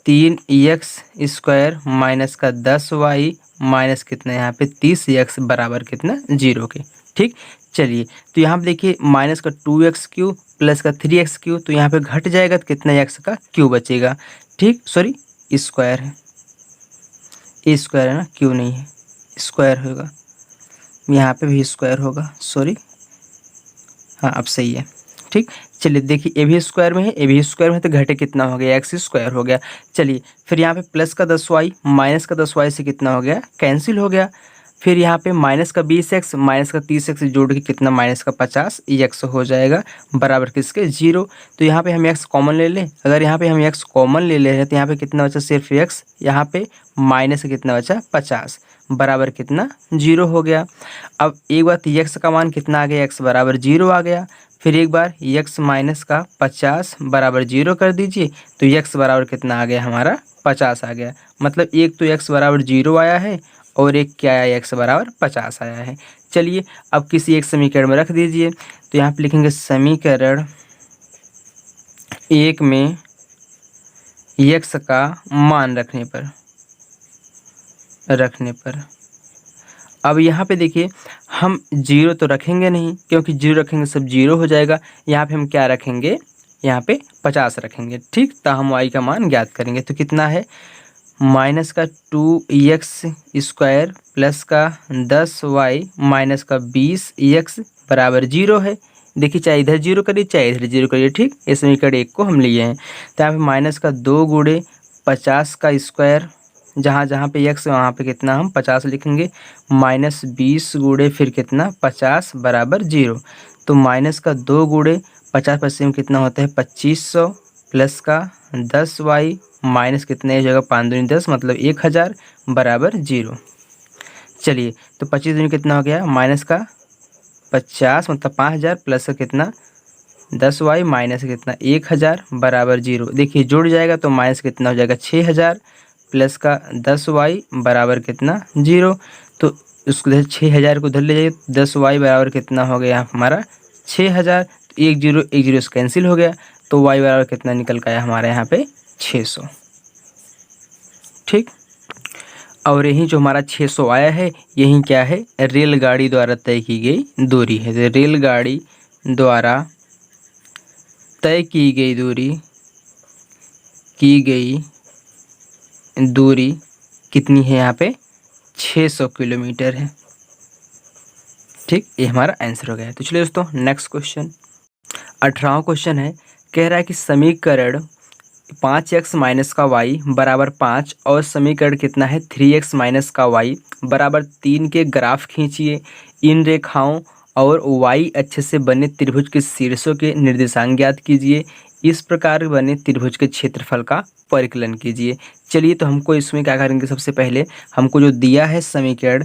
3x² माइनस का 10y माइनस कितना यहाँ पे 30x बराबर कितना 0 के। ठीक, चलिए तो यहाँ पे देखिए माइनस का 2x³ प्लस का 3x³, तो यहाँ पे घट जाएगा तो कितना x का क्यूब बचेगा। ठीक, सॉरी स्क्वायर है, ए स्क्वायर है ना, क्यू नहीं है, स्क्वायर होगा, यहाँ पे भी स्क्वायर होगा, सॉरी, हाँ अब सही है। ठीक, चलिए देखिए ए भी स्क्वायर में है, ए भी स्क्वायर में है, तो घटे कितना हो गया, एक्स स्क्वायर हो गया। चलिए फिर यहाँ पे प्लस का 10y माइनस का 10y से कितना हो गया, कैंसिल हो गया। फिर यहाँ पे माइनस का 20x माइनस का 30x जोड़ के कितना माइनस का 50x हो जाएगा बराबर किसके 0। तो यहाँ पे हम x कॉमन ले लें, अगर यहाँ पे हम x कॉमन ले ले रहे हैं तो यहाँ पे कितना बचा सिर्फ x, यहाँ पे माइनस का कितना बचा 50 बराबर कितना 0 हो गया। अब एक बार x का मान कितना आ गया, x बराबर 0 आ गया। फिर एक बार x माइनस का 50 बराबर 0 कर दीजिए, तो x बराबर कितना आ गया हमारा 50 आ गया। मतलब एक तो x बराबर 0 आया है और एक क्या आया, x बराबर 50 आया है। चलिए अब किसी एक समीकरण में रख दीजिए, तो यहाँ पे लिखेंगे समीकरण 1 में x का मान रखने पर अब यहाँ पे देखिए हम 0 तो रखेंगे नहीं, क्योंकि 0 रखेंगे सब 0 हो जाएगा। यहाँ पे हम क्या रखेंगे, यहाँ पे 50 रखेंगे। ठीक, तो हम y का मान ज्ञात करेंगे, तो कितना है माइनस का 2x² प्लस का 10y माइनस का 20x बराबर 0 है। देखिए चाहे इधर 0 करिए चाहे इधर 0 करिए। ठीक, इस समीकरण 1 को हम लिए हैं, तो यहाँ पे माइनस का 2 गुणे 50 का स्क्वायर, जहाँ जहाँ पे x वहाँ पे कितना हम 50 लिखेंगे, माइनस 20 गुणे फिर कितना 50 बराबर 0। तो माइनस का 2 गुणे 50 50 में कितना होता है 2500 प्लस का 10y माइनस कितने हो जाएगा 5 दूनी 10 मतलब 1000 बराबर 0। चलिए तो 25 दूनी कितना हो गया माइनस का 50 मतलब 5000 प्लस का कितना 10y माइनस कितना 1000 बराबर 0। देखिए जुड़ जाएगा तो माइनस कितना हो जाएगा 6000 प्लस का 10y बराबर कितना 0। तो उसको 6000 को उधर ले जाइए, 10y बराबर कितना हो गया हमारा 6000। एक जीरो से कैंसिल हो गया, तो y बराबर कितना निकल के आया हमारे यहाँ पे 600। ठीक, और यही जो हमारा 600 आया है, यही क्या है रेलगाड़ी द्वारा तय की गई दूरी है। तो रेलगाड़ी द्वारा तय की गई दूरी कितनी है, यहाँ पे 600 किलोमीटर है। ठीक, ये हमारा आंसर हो गया है। तो चलिए दोस्तों नेक्स्ट क्वेश्चन 18वां क्वेश्चन है, कह रहा है कि समीकरण 5x माइनस का y बराबर 5 और समीकरण कितना है 3x माइनस का y बराबर 3 के ग्राफ खींचिए। इन रेखाओं और y अक्ष से बने त्रिभुज के शीर्षों के निर्देशांक ज्ञात कीजिए। इस प्रकार बने त्रिभुज के क्षेत्रफल का परिकलन कीजिए। चलिए तो हमको इसमें क्या करेंगे, सबसे पहले हमको जो दिया है समीकरण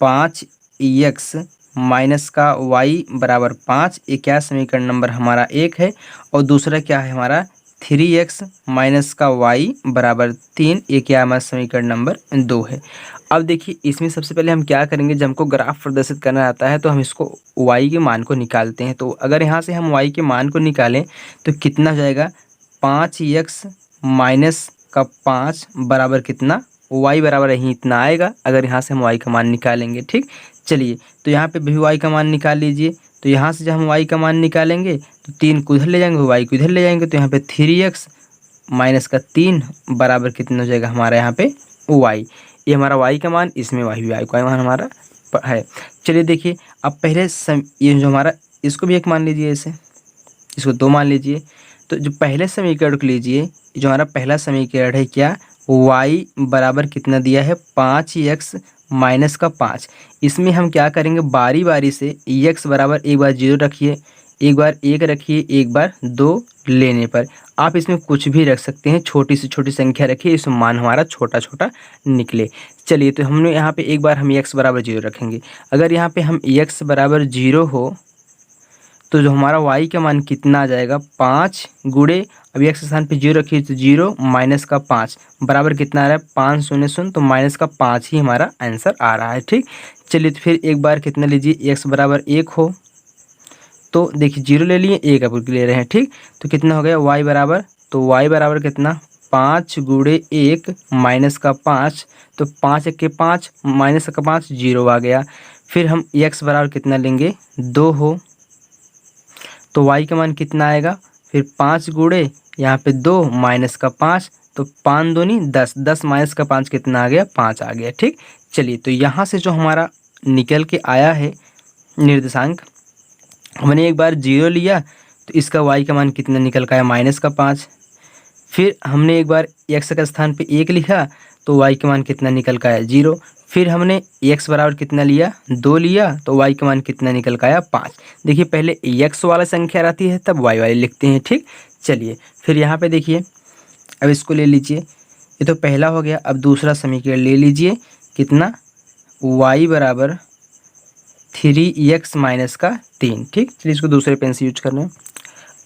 5x माइनस का y बराबर 5, ये क्या समीकरण नंबर हमारा 1 है, और दूसरा क्या है हमारा 3x माइनस का y बराबर 3, ये क्या हमारा समीकरण नंबर 2 है। अब देखिए इसमें सबसे पहले हम क्या करेंगे, जब हमको ग्राफ प्रदर्शित करना आता है तो हम इसको y के मान को निकालते हैं। तो अगर यहाँ से हम y के मान को निकालें तो कितना हो जाएगा 5x माइनस का 5 बराबर कितना y बराबर यहीं इतना आएगा, अगर यहाँ से हम y का मान निकालेंगे। ठीक, चलिए तो यहाँ पे भी y का मान निकाल लीजिए। तो यहाँ से जब हम y का मान निकालेंगे तो 3 को इधर ले जाएंगे, y को इधर ले जाएंगे, तो यहाँ पे 3x माइनस का 3 बराबर कितना हो जाएगा हमारा यहाँ पे y। ये हमारा y का मान, इसमें y भी y का मान हमारा है। चलिए देखिए अब पहले ये जो हमारा, इसको भी एक मान लीजिए, ऐसे इसको 2 मान लीजिए। तो जो पहले समीकरण को लीजिए, जो हमारा पहला समीकरण है क्या y बराबर कितना दिया है 5x माइनस का 5। इसमें हम क्या करेंगे बारी बारी से x बराबर एक बार 0 रखिए, एक बार 1 रखिए, एक बार 2 लेने पर आप इसमें कुछ भी रख सकते हैं, छोटी से छोटी संख्या रखिए, इसमें मान हमारा छोटा छोटा निकले। चलिए तो हमने यहाँ पे एक बार हम x बराबर 0 रखेंगे। अगर यहाँ पे हम x बराबर 0 हो तो जो हमारा y का मान कितना आ जाएगा 5 गुणे, अब x के स्थान पे 0 रखिए तो 0 माइनस का 5 बराबर कितना आ रहा है 5 शून्य शून्य, तो माइनस का 5 ही हमारा आंसर आ रहा है। ठीक, चलिए तो फिर एक बार कितना लीजिए x बराबर 1 हो तो देखिए 0 ले लिए, 1 अब ले रहे हैं। ठीक, तो कितना हो गया y बराबर, तो y बराबर कितना 5 गुणे 1 माइनस का 5, तो 5 1 के 5 माइनस का 5 0 आ गया। फिर हम x बराबर कितना लेंगे 2 हो, तो y का मान कितना आएगा, फिर 5 गुणे यहाँ पे 2 माइनस का 5, तो 5 दूनी 10, 10 माइनस का 5 कितना आ गया 5 आ गया। ठीक, चलिए तो यहाँ से जो हमारा निकल के आया है निर्देशांक, हमने एक बार 0 लिया तो इसका y का मान कितना निकल का आया माइनस का 5। फिर हमने एक बार x का स्थान पे 1 लिखा तो y का मान कितना निकल का आया 0। फिर हमने x बराबर कितना लिया 2 लिया तो y का मान कितना निकल का आया 5। देखिए पहले x वाला संख्या रहती है तब y वाली लिखते हैं। ठीक, चलिए फिर यहाँ पे देखिए, अब इसको ले लीजिए, ये तो पहला हो गया। अब दूसरा समीकरण ले लीजिए, कितना y बराबर 3x माइनस का 3। ठीक, चलिए इसको दूसरे पेन से यूज कर रहे हैं।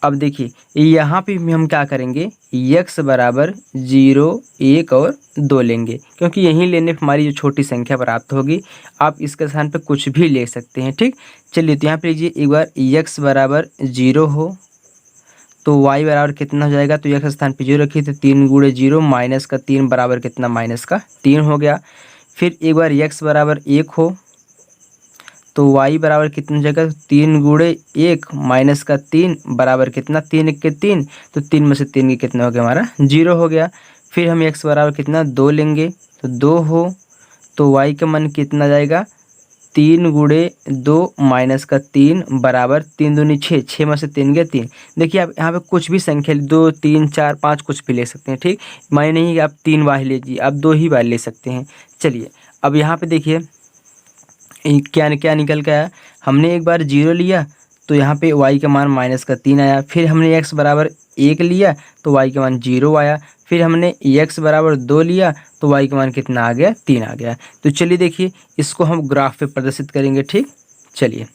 अब देखिए यहाँ पे भी हम क्या करेंगे, x बराबर 0 1 और 2 लेंगे, क्योंकि यहीं लेने पर हमारी जो छोटी संख्या प्राप्त होगी। आप इसके स्थान पे कुछ भी ले सकते हैं। ठीक, चलिए तो यहाँ पे लीजिए, एक बार x बराबर 0 हो तो y बराबर कितना हो जाएगा, तो x स्थान पे 0 रखिए तो 3 गुणे 0 माइनस का 3 बराबर कितना माइनस का 3 हो गया। फिर एक बार x बराबर 1 हो तो y बराबर कितना हो जाएगा, 3 गुणे 1 माइनस का 3 बराबर कितना 3 1 के 3, तो 3 में से 3 के कितना हो गया हमारा 0 हो गया। फिर हम x बराबर कितना 2 लेंगे तो 2 हो तो y का मान कितना जाएगा, 3 गुणे 2 माइनस का 3 बराबर 3 दूनी 6, 6 में से 3 गया 3। देखिए आप यहाँ पे कुछ भी संख्या 2 3 4 5 कुछ भी ले सकते हैं। ठीक, माने नहीं कि आप 3 बार लीजिए, आप 2 ही बार ले सकते हैं। चलिए अब यहाँ पे देखिए क्या क्या निकल के आया, हमने एक बार 0 लिया तो यहाँ पे y का मान माइनस का 3 आया। फिर हमने x बराबर 1 लिया तो y का मान 0 आया। फिर हमने x बराबर 2 लिया तो y का मान कितना आ गया 3 आ गया। तो चलिए देखिए इसको हम ग्राफ पे प्रदर्शित करेंगे। ठीक, चलिए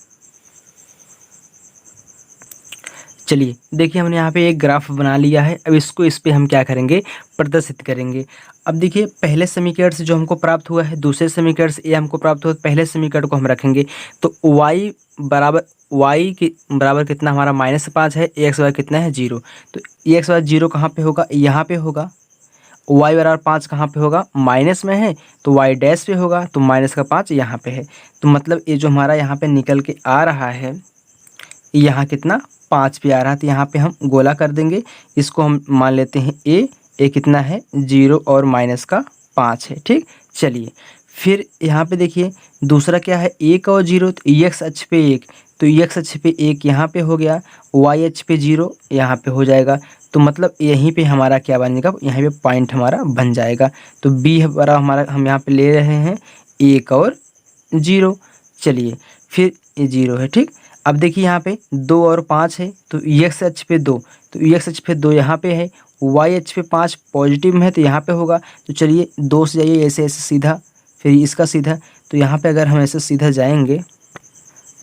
देखिए हमने यहाँ पे एक ग्राफ बना लिया है। अब इसको इस पे हम क्या करेंगे, प्रदर्शित करेंगे। अब देखिए पहले समीकरण से जो हमको प्राप्त हुआ है, दूसरे समीकरण से ये हमको प्राप्त हुआ, पहले समीकरण को हम रखेंगे तो y के बराबर कितना हमारा -5 है, x बराबर कितना है 0, तो x बराबर 0 कहाँ पे होगा, यहाँ पे होगा। y बराबर 5 कहाँ पे होगा, माइनस में है तो y डैश पे होगा, तो माइनस का 5 यहाँ पे है। तो मतलब ये जो हमारा यहाँ पे निकल के आ रहा है, यहाँ कितना 5 पे आ रहा है, तो यहाँ पे हम गोला कर देंगे। इसको हम मान लेते हैं ए कितना है 0 और माइनस का 5 है। ठीक, चलिए फिर यहाँ पे देखिए दूसरा क्या है 1 और 0, तो x अक्ष पे 1, तो x अक्ष पे 1 यहाँ पे हो गया, y अक्ष पे 0 यहाँ पे हो जाएगा। तो मतलब यहीं पे हमारा क्या बनेगा, यहाँ पे पॉइंट हमारा बन जाएगा। तो b बराबर हमारा हम यहाँ पे ले रहे हैं 1 और 0। चलिए फिर ये 0 है। ठीक, अब देखिए यहाँ पे 2 और 5 है तो x अक्ष पे 2, तो x अक्ष पे 2 यहाँ पे है, y अक्ष पे 5 पॉजिटिव में है तो यहाँ पे होगा। तो चलिए 2 से जाइए ऐसे ऐसे सीधा, फिर इसका सीधा, तो यहाँ पे अगर हम ऐसे सीधा जाएंगे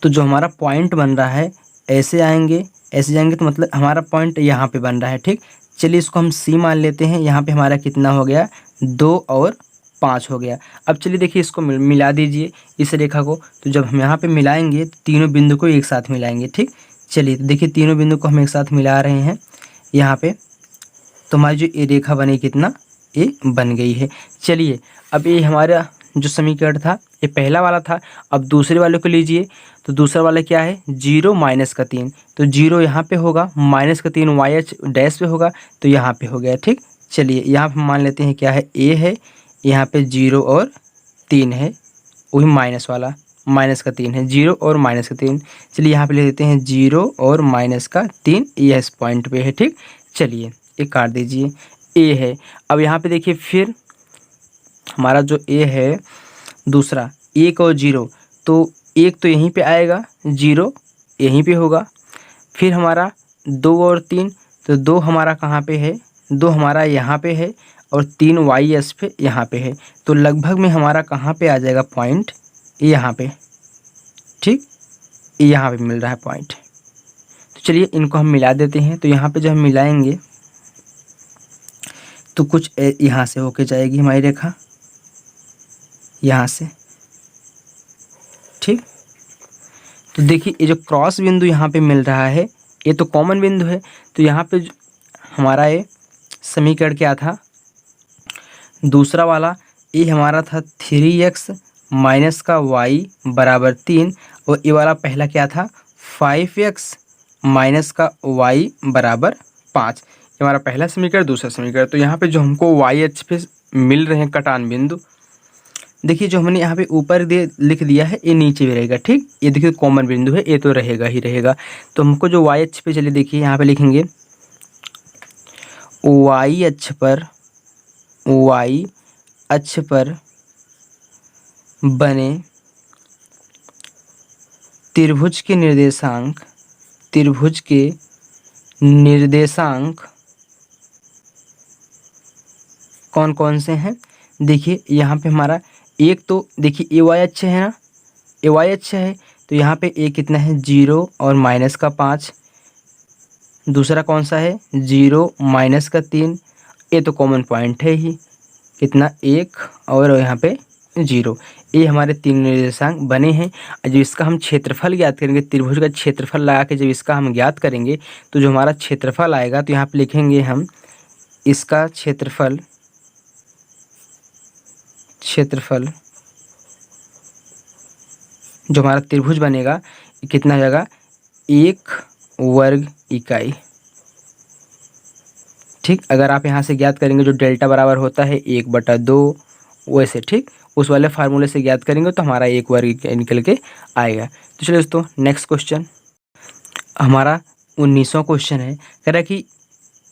तो जो हमारा पॉइंट बन रहा है ऐसे आएंगे, ऐसे जाएंगे तो मतलब हमारा पॉइंट यहाँ पे बन रहा है। ठीक, चलिए इसको हम C मान लेते हैं। यहाँ पे हमारा कितना हो गया 2 और 5 हो गया। अब चलिए देखिए इसको मिला दीजिए इस रेखा को, तो जब हम यहाँ पे मिलाएंगे तो तीनों बिंदु को एक साथ मिलाएंगे। ठीक, चलिए तो देखिए तीनों बिंदु को हम एक साथ मिला रहे हैं यहाँ पे, तो हमारी जो ये रेखा बनी कितना ये बन गई है। चलिए अब ये हमारा जो समीकरण था ये पहला वाला था। अब दूसरे वाले को लीजिए, तो दूसरा वाला क्या है 0 माइनस का 3, तो 0 यहाँ पे होगा, माइनस का 3 वाई एच डैश पे होगा, तो यहाँ पे हो गया। ठीक, चलिए यहाँ पे मान लेते हैं क्या है a है, यहाँ पे 0 और 3 है, वही माइनस वाला, माइनस का 3 है, 0 और माइनस का 3। चलिए यहाँ पे ले देते हैं 0 और माइनस का 3, ये इस पॉइंट पे है। ठीक, चलिए ये काट दीजिए, a है। अब यहाँ पे देखिए फिर हमारा जो a है दूसरा 1 और 0, तो 1 तो यहीं पे आएगा, 0 यहीं पे होगा। फिर हमारा 2 और 3, तो 2 हमारा कहाँ पे है, 2 हमारा यहाँ पे है और 3 वाई एस पे यहाँ पे है। तो लगभग में हमारा कहाँ पे आ जाएगा पॉइंट, यहाँ पे। ठीक, यहाँ पे मिल रहा है पॉइंट। तो चलिए इनको हम मिला देते हैं। तो यहाँ पे जब हम मिलाएंगे तो कुछ यहाँ से होके जाएगी हमारी रेखा, यहाँ से। ठीक, तो देखिए ये जो क्रॉस बिंदु यहाँ पे मिल रहा है ये तो कॉमन बिंदु है, तो यहाँ पे हमारा ये समीकरण क्या था, दूसरा वाला ये हमारा था 3x माइनस का y बराबर 3, और ये वाला पहला क्या था 5x माइनस का y बराबर 5। ये हमारा पहला समीकरण, दूसरा समीकरण। तो यहाँ पे जो हमको y अक्ष पे मिल रहे हैं कटान बिंदु, देखिए जो हमने यहाँ पे ऊपर दे लिख दिया है ये नीचे भी रहेगा, ठीक। ये देखिए कॉमन बिंदु है, ये तो रहेगा ही रहेगा। तो हमको जो y अक्ष पे, चलिए देखिए यहाँ पे लिखेंगे y अक्ष पर, y अक्ष पर बने त्रिभुज के निर्देशांक, त्रिभुज के निर्देशांक कौन कौन से हैं। देखिए यहाँ पे हमारा एक तो देखिए ए वाई अक्ष है ना, ए वाई अक्ष है, तो यहाँ पे ए कितना है 0 और माइनस का 5। दूसरा कौन सा है 0 माइनस का 3, ये तो कॉमन पॉइंट है ही, कितना 1 और यहाँ पे 0। ये हमारे तीन निर्देशांक बने हैं। जब इसका हम क्षेत्रफल ज्ञात करेंगे, त्रिभुज का क्षेत्रफल लगा के जब इसका हम ज्ञात करेंगे तो जो हमारा क्षेत्रफल आएगा, तो यहाँ पे लिखेंगे हम इसका क्षेत्रफल, क्षेत्रफल जो हमारा त्रिभुज बनेगा ये कितना हो जाएगा 1 वर्ग इकाई, ठीक। अगर आप यहाँ से ज्ञात करेंगे जो डेल्टा बराबर होता है 1/2 वैसे, ठीक, उस वाले फार्मूले से ज्ञात करेंगे तो हमारा 1 वर्ग इकाई निकल के आएगा। तो चलिए दोस्तों नेक्स्ट क्वेश्चन हमारा 19वां क्वेश्चन है। कह रहा है कि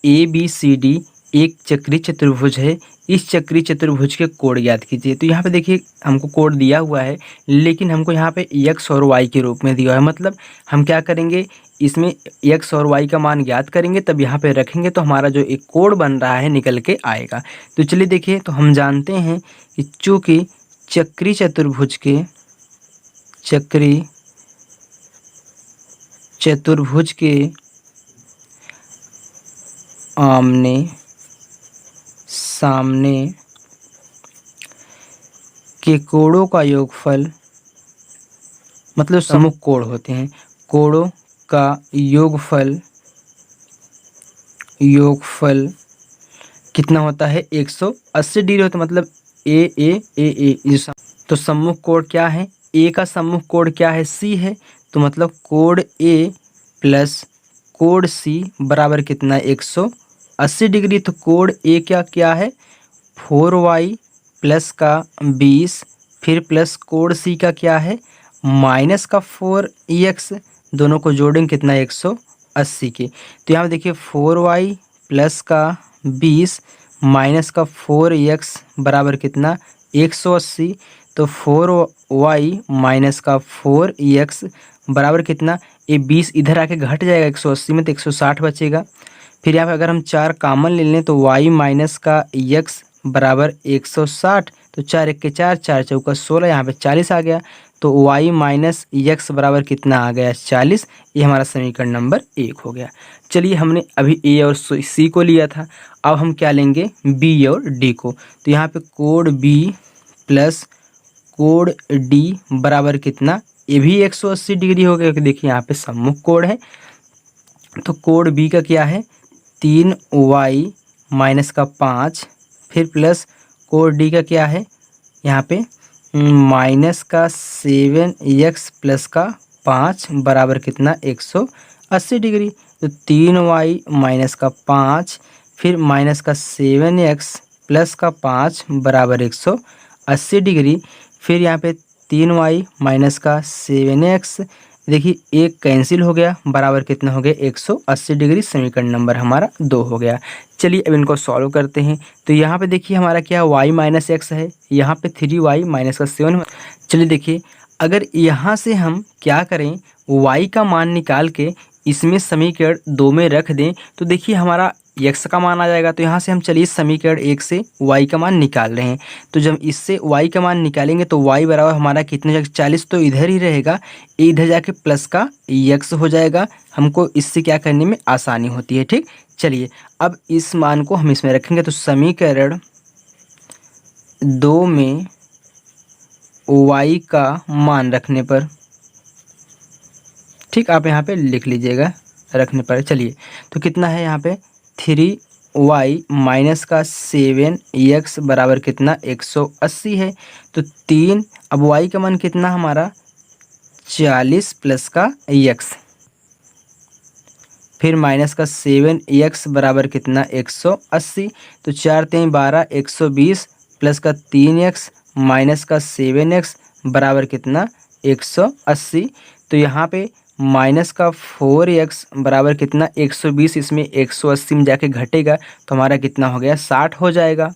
ABCD एक चक्रीय चतुर्भुज है, इस चक्रीय चतुर्भुज के कोण ज्ञात कीजिए। तो यहाँ पे देखिए हमको कोण दिया हुआ है, लेकिन हमको यहाँ पे x और y के रूप में दिया है। मतलब हम क्या करेंगे, इसमें x और y का मान ज्ञात करेंगे, तब यहाँ पे रखेंगे तो हमारा जो एक कोण बन रहा है निकल के आएगा। तो चलिए देखिए, तो हम जानते हैं कि चूँकि चक्रीय चतुर्भुज के, चक्रीय चतुर्भुज के आमने सामने के कोणों का योगफल, मतलब सम्मुख कोण होते हैं, कोणों का योगफल, योगफल कितना होता है 180 डिग्री होता है। मतलब ए तो सम्मुख कोण क्या है, ए का सम्मुख कोण क्या है सी है, तो मतलब कोण ए प्लस कोण सी बराबर कितना 180 डिग्री। तो कोण ए क्या क्या है 4y प्लस का 20, फिर प्लस कोण सी का क्या है माइनस का 4x, दोनों को जोड़ेंगे कितना 180 के। तो यहाँ देखिए 4y प्लस का 20 माइनस का 4x बराबर कितना 180। तो 4y माइनस का 4x बराबर कितना, ये 20 इधर आके घट जाएगा 180 में, तो 160 बचेगा। फिर यहाँ पे अगर हम 4 कॉमन ले लें तो y माइनस का x बराबर 160, तो 4 1 के 4, 4 चौका 16, यहाँ पे 40 आ गया। तो y माइनस x बराबर कितना आ गया 40। ये हमारा समीकरण नंबर 1 हो गया। चलिए हमने अभी a और c को लिया था, अब हम क्या लेंगे b और d को। तो यहाँ पे कोण b प्लस कोण d बराबर कितना, ये भी 180 डिग्री हो गया, क्योंकि देखिए यहाँ पे सम्मुख कोण है। तो कोण b का क्या है 3y माइनस का 5, फिर प्लस कोण d का क्या है यहाँ पे माइनस का 7x प्लस का 5 बराबर कितना 180 डिग्री। तो 3y माइनस का 5 फिर माइनस का 7x प्लस का 5 बराबर 180 डिग्री। फिर यहाँ पे 3y माइनस का 7x, देखिए एक कैंसिल हो गया, बराबर कितना हो गया 180 डिग्री। समीकरण नंबर हमारा 2 हो गया। चलिए अब इनको सॉल्व करते हैं। तो यहाँ पे देखिए हमारा क्या y माइनस एक्स है, यहाँ पे 3y माइनस का 7। चलिए देखिए, अगर यहाँ से हम क्या करें y का मान निकाल के इसमें समीकरण 2 में रख दें, तो देखिए हमारा x का मान आ जाएगा। तो यहाँ से हम चलिए समीकरण 1 से y का मान निकाल रहे हैं। तो जब इससे y का मान निकालेंगे तो y बराबर हमारा कितने जाएगा 40, तो इधर ही रहेगा, इधर जाके प्लस का x हो जाएगा। हमको इससे क्या करने में आसानी होती है, ठीक। चलिए अब इस मान को हम इसमें रखेंगे, तो समीकरण 2 में y का मान रखने पर, ठीक, आप यहाँ पे लिख लीजिएगा रखने पर। चलिए तो कितना है यहाँ पे 3 वाई माइनस का 7x बराबर कितना 180 है। तो 3, अब y का मान कितना हमारा 40 प्लस का x, फिर माइनस का 7x बराबर कितना 180। तो 4 3 12 120 प्लस का 3x माइनस का 7x बराबर कितना 180। तो यहाँ पे माइनस का 4x बराबर कितना 120, इसमें 180 में जाके घटेगा तो हमारा कितना हो गया 60 हो जाएगा।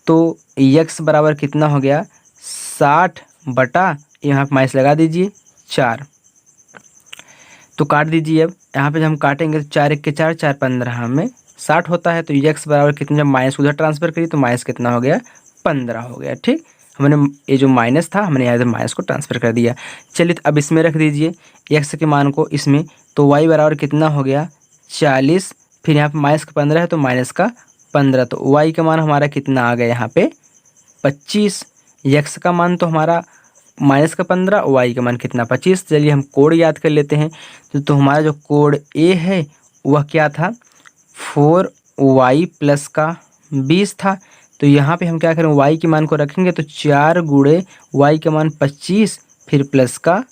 तो x बराबर कितना हो गया 60 बटा, यहाँ पे माइनस लगा दीजिए 4। तो काट दीजिए। अब यहाँ पे जब हम काटेंगे तो 4 1 के 4 4 15 में 60 होता है। तो x बराबर कितना, जब माइनस उधर ट्रांसफर करिए तो माइनस कितना हो गया 15 हो गया। ठीक, हमने ये जो माइनस था हमने यहाँ से माइनस को ट्रांसफर कर दिया। चलिए तो अब इसमें रख दीजिए x के मान को इसमें। तो y बराबर कितना हो गया 40, फिर यहाँ पे माइनस का 15 है तो माइनस का 15। तो y का मान हमारा कितना आ गया यहाँ पे 25। x का मान तो हमारा माइनस का 15, वाई का मान कितना 25। चलिए हम कोड याद कर लेते हैं। तो हमारा जो कोड ए है वह क्या था 4y प्लस का 20 था। तो यहाँ पे हम क्या करें y के मान को रखेंगे तो 4 गुणे y का मान 25 फिर प्लस का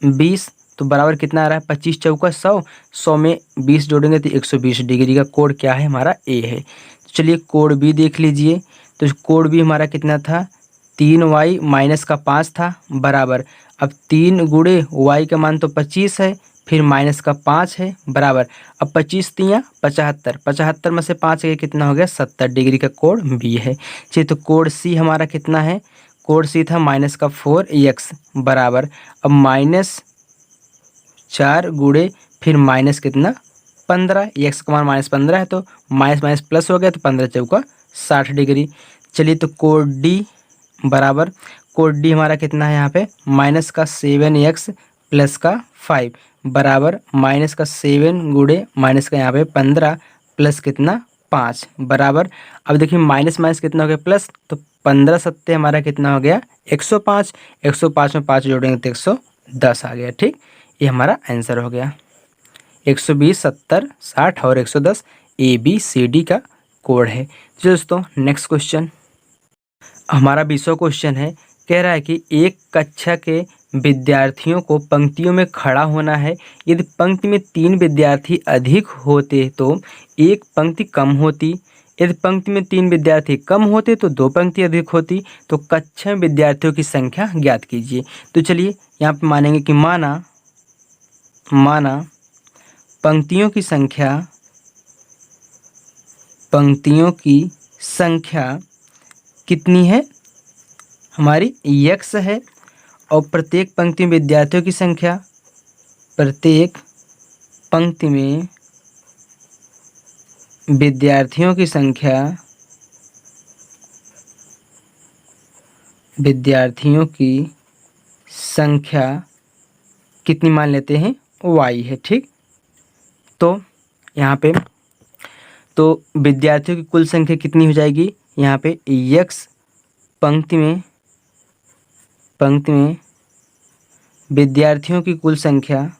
20। तो बराबर कितना आ रहा है 25 चौका 100, 100 में 20 जोड़ेंगे तो 120 डिग्री का कोड क्या है हमारा ए है। तो चलिए कोड बी देख लीजिए। तो कोड बी हमारा कितना था 3y माइनस का 5 था बराबर, अब 3 गुणे y का मान तो 25 है फिर माइनस का 5 है बराबर, अब 25 तियाँ 75, 75 में से 5 गए कितना हो गया 70 डिग्री का कोड बी है। चलिए तो कोड सी हमारा कितना है, कोड सी था माइनस का 4x बराबर, अब माइनस 4 गुणे फिर माइनस कितना 15, x का मान माइनस 15 है तो माइनस माइनस प्लस हो गया तो 15 चौका 60 डिग्री। चलिए तो कोड डी बराबर, कोड डी हमारा कितना है यहाँ पे माइनस का 7x प्लस का 5 बराबर माइनस का 7 गुणे माइनस का यहाँ पे 15 प्लस कितना 5 बराबर, अब देखिए माइनस माइनस कितना हो गया प्लस, तो 15 सत्ते हमारा कितना हो गया 105, 105 में 5 जोड़ेंगे तो 110 आ गया। ठीक, ये हमारा आंसर हो गया 120 70 60 और 110 ABCD का कोड है। तो दोस्तों नेक्स्ट क्वेश्चन हमारा 20वां क्वेश्चन है, कह रहा है कि एक कक्षा के विद्यार्थियों को पंक्तियों में खड़ा होना है। यदि पंक्ति में 3 विद्यार्थी अधिक होते तो एक पंक्ति कम होती, यदि पंक्ति में 3 विद्यार्थी कम होते तो 2 पंक्ति अधिक होती। तो कक्षा में विद्यार्थियों की संख्या ज्ञात कीजिए। तो चलिए यहाँ पे मानेंगे कि माना पंक्तियों की संख्या कितनी है हमारी x है, और प्रत्येक पंक्ति में विद्यार्थियों की संख्या, प्रत्येक पंक्ति में विद्यार्थियों की संख्या, कितनी मान लेते हैं y है। ठीक, तो यहाँ पे तो विद्यार्थियों की कुल संख्या कितनी हो जाएगी, यहाँ पे x पंक्ति में विद्यार्थियों की कुल संख्या,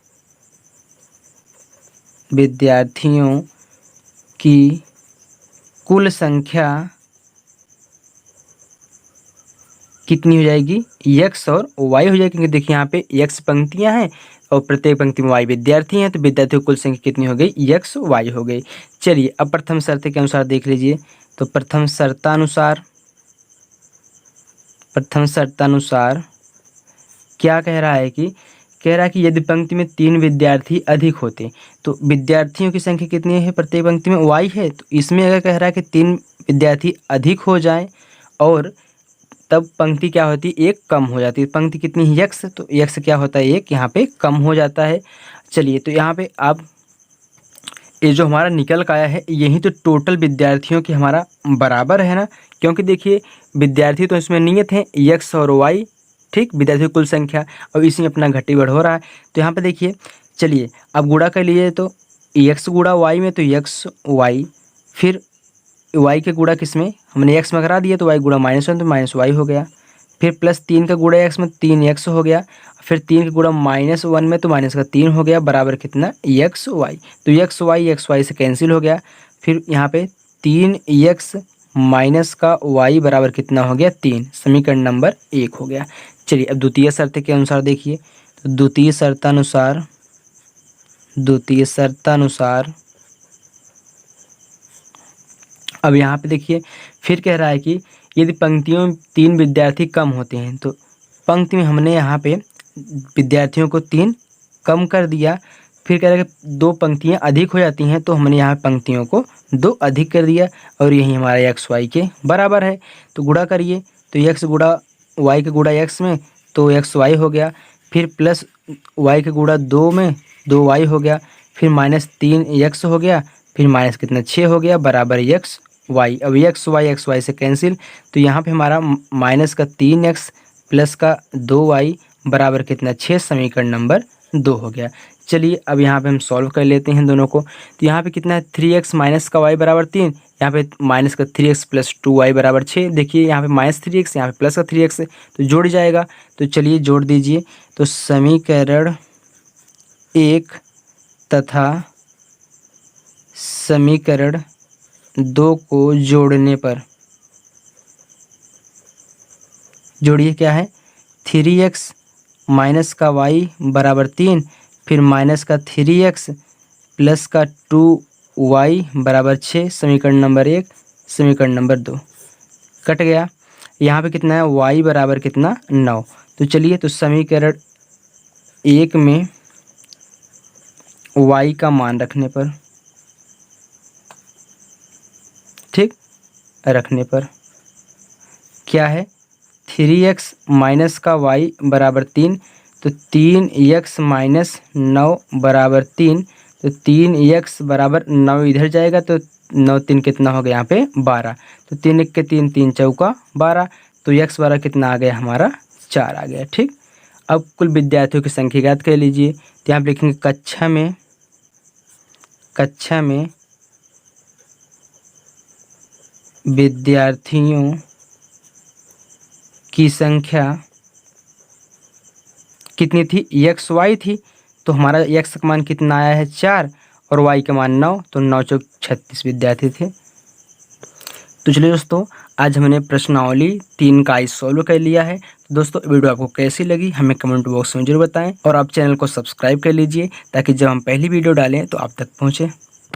कितनी हो जाएगी x और y हो जाएगी, क्योंकि देखिए यहाँ पे x पंक्तियां हैं और प्रत्येक पंक्ति में y विद्यार्थी हैं, तो विद्यार्थियों की कुल संख्या कितनी हो गई x y हो गई। चलिए अब प्रथम शर्त के अनुसार देख लीजिए। तो प्रथम शर्तानुसार क्या कह रहा है कि यदि पंक्ति में 3 विद्यार्थी अधिक होते तो विद्यार्थियों की संख्या कितनी है, प्रत्येक पंक्ति में y है, तो इसमें अगर कह रहा है कि 3 विद्यार्थी अधिक हो जाएं और तब पंक्ति क्या होती है एक कम हो जाती है। पंक्ति कितनी है x, तो x क्या होता है एक यहाँ पे कम हो जाता है। चलिए तो यहाँ पे आप ये जो हमारा निकल का आया है यही तो टोटल विद्यार्थियों की हमारा बराबर है ना, क्योंकि देखिए विद्यार्थी तो इसमें नियत हैं x और y। ठीक, विद्यार्थियों की कुल संख्या और इसी में अपना घटी बढ़ हो रहा है। तो यहाँ पे देखिए चलिए अब गुणा कर लीजिए, तो x गुणा y में तो x y, फिर y के गुणा किस में हमने x में करा दिया तो y गुणा -1 तो -y हो गया, फिर प्लस 3 का गुणा x में 3x हो गया, फिर 3 का गुणा -1 में तो -3 हो गया बराबर कितना x y। तो x y से कैंसिल हो गया, फिर यहाँ पे 3x माइनस का y बराबर कितना हो गया 3, समीकरण नंबर 1 हो गया। चलिए अब द्वितीय शर्त के अनुसार देखिए, तो द्वितीय शर्तानुसार अब यहाँ पे देखिए फिर कह रहा है कि यदि पंक्तियों में 3 विद्यार्थी कम होते हैं, तो पंक्ति में हमने यहाँ पे विद्यार्थियों को 3 कम कर दिया। फिर कह रहा है कि 2 पंक्तियाँ अधिक हो जाती हैं, तो हमने यहाँ पंक्तियों को 2 अधिक कर दिया और यही हमारा x y के बराबर है। तो गुणा करिए, तो x गुणा y के गुणा x में तो x y हो गया, फिर प्लस y के गुणा 2 में 2y हो गया, फिर माइनस 3x हो गया, फिर माइनस कितना 6 हो गया बराबर x y। अब x y से कैंसिल, तो यहाँ पे हमारा माइनस का 3x प्लस का 2y बराबर कितना 6, समीकरण नंबर 2 हो गया। चलिए अब यहाँ पे हम सॉल्व कर लेते हैं दोनों को। तो यहाँ पे कितना है 3x माइनस का y बराबर 3, यहाँ पे माइनस का 3x प्लस 2y बराबर 6। देखिए यहाँ पे माइनस 3x, यहाँ पे प्लस का 3x है, तो जोड़ जाएगा। तो चलिए जोड़ दीजिए। तो समीकरण 1 तथा समीकरण 2 को जोड़ने पर जोड़िए, क्या है 3x माइनस का y बराबर 3, फिर माइनस का 3x प्लस का 2y बराबर 6, समीकरण नंबर 1, समीकरण नंबर 2 कट गया। यहाँ पे कितना है y बराबर कितना 9। तो चलिए, तो समीकरण 1 में y का मान रखने पर, ठीक, रखने पर क्या है 3x माइनस का y बराबर 3, तो 3x माइनस 9 बराबर 3, तो 3x बराबर 9 इधर जाएगा, तो 9 3 कितना हो गया यहाँ पे 12, तो 3 1 के 3 3 चौका 12, तो x बराबर कितना आ गया हमारा 4 आ गया। ठीक, अब कुल विद्यार्थियों की संख्या ज्ञात कर लीजिए। तो यहाँ पे लिखेंगे कक्षा में विद्यार्थियों की संख्या कितनी थी x y थी, तो हमारा x का मान कितना आया है 4 और y का मान 9, तो 9 चौक 36 विद्यार्थी थे। तो चलिए दोस्तों, आज हमने प्रश्नावली 3 का सॉल्व कर लिया है। तो दोस्तों वीडियो आपको कैसी लगी हमें कमेंट बॉक्स में जरूर बताएं और आप चैनल को सब्सक्राइब कर लीजिए ताकि जब हम पहली वीडियो डालें तो आप तक पहुँचे।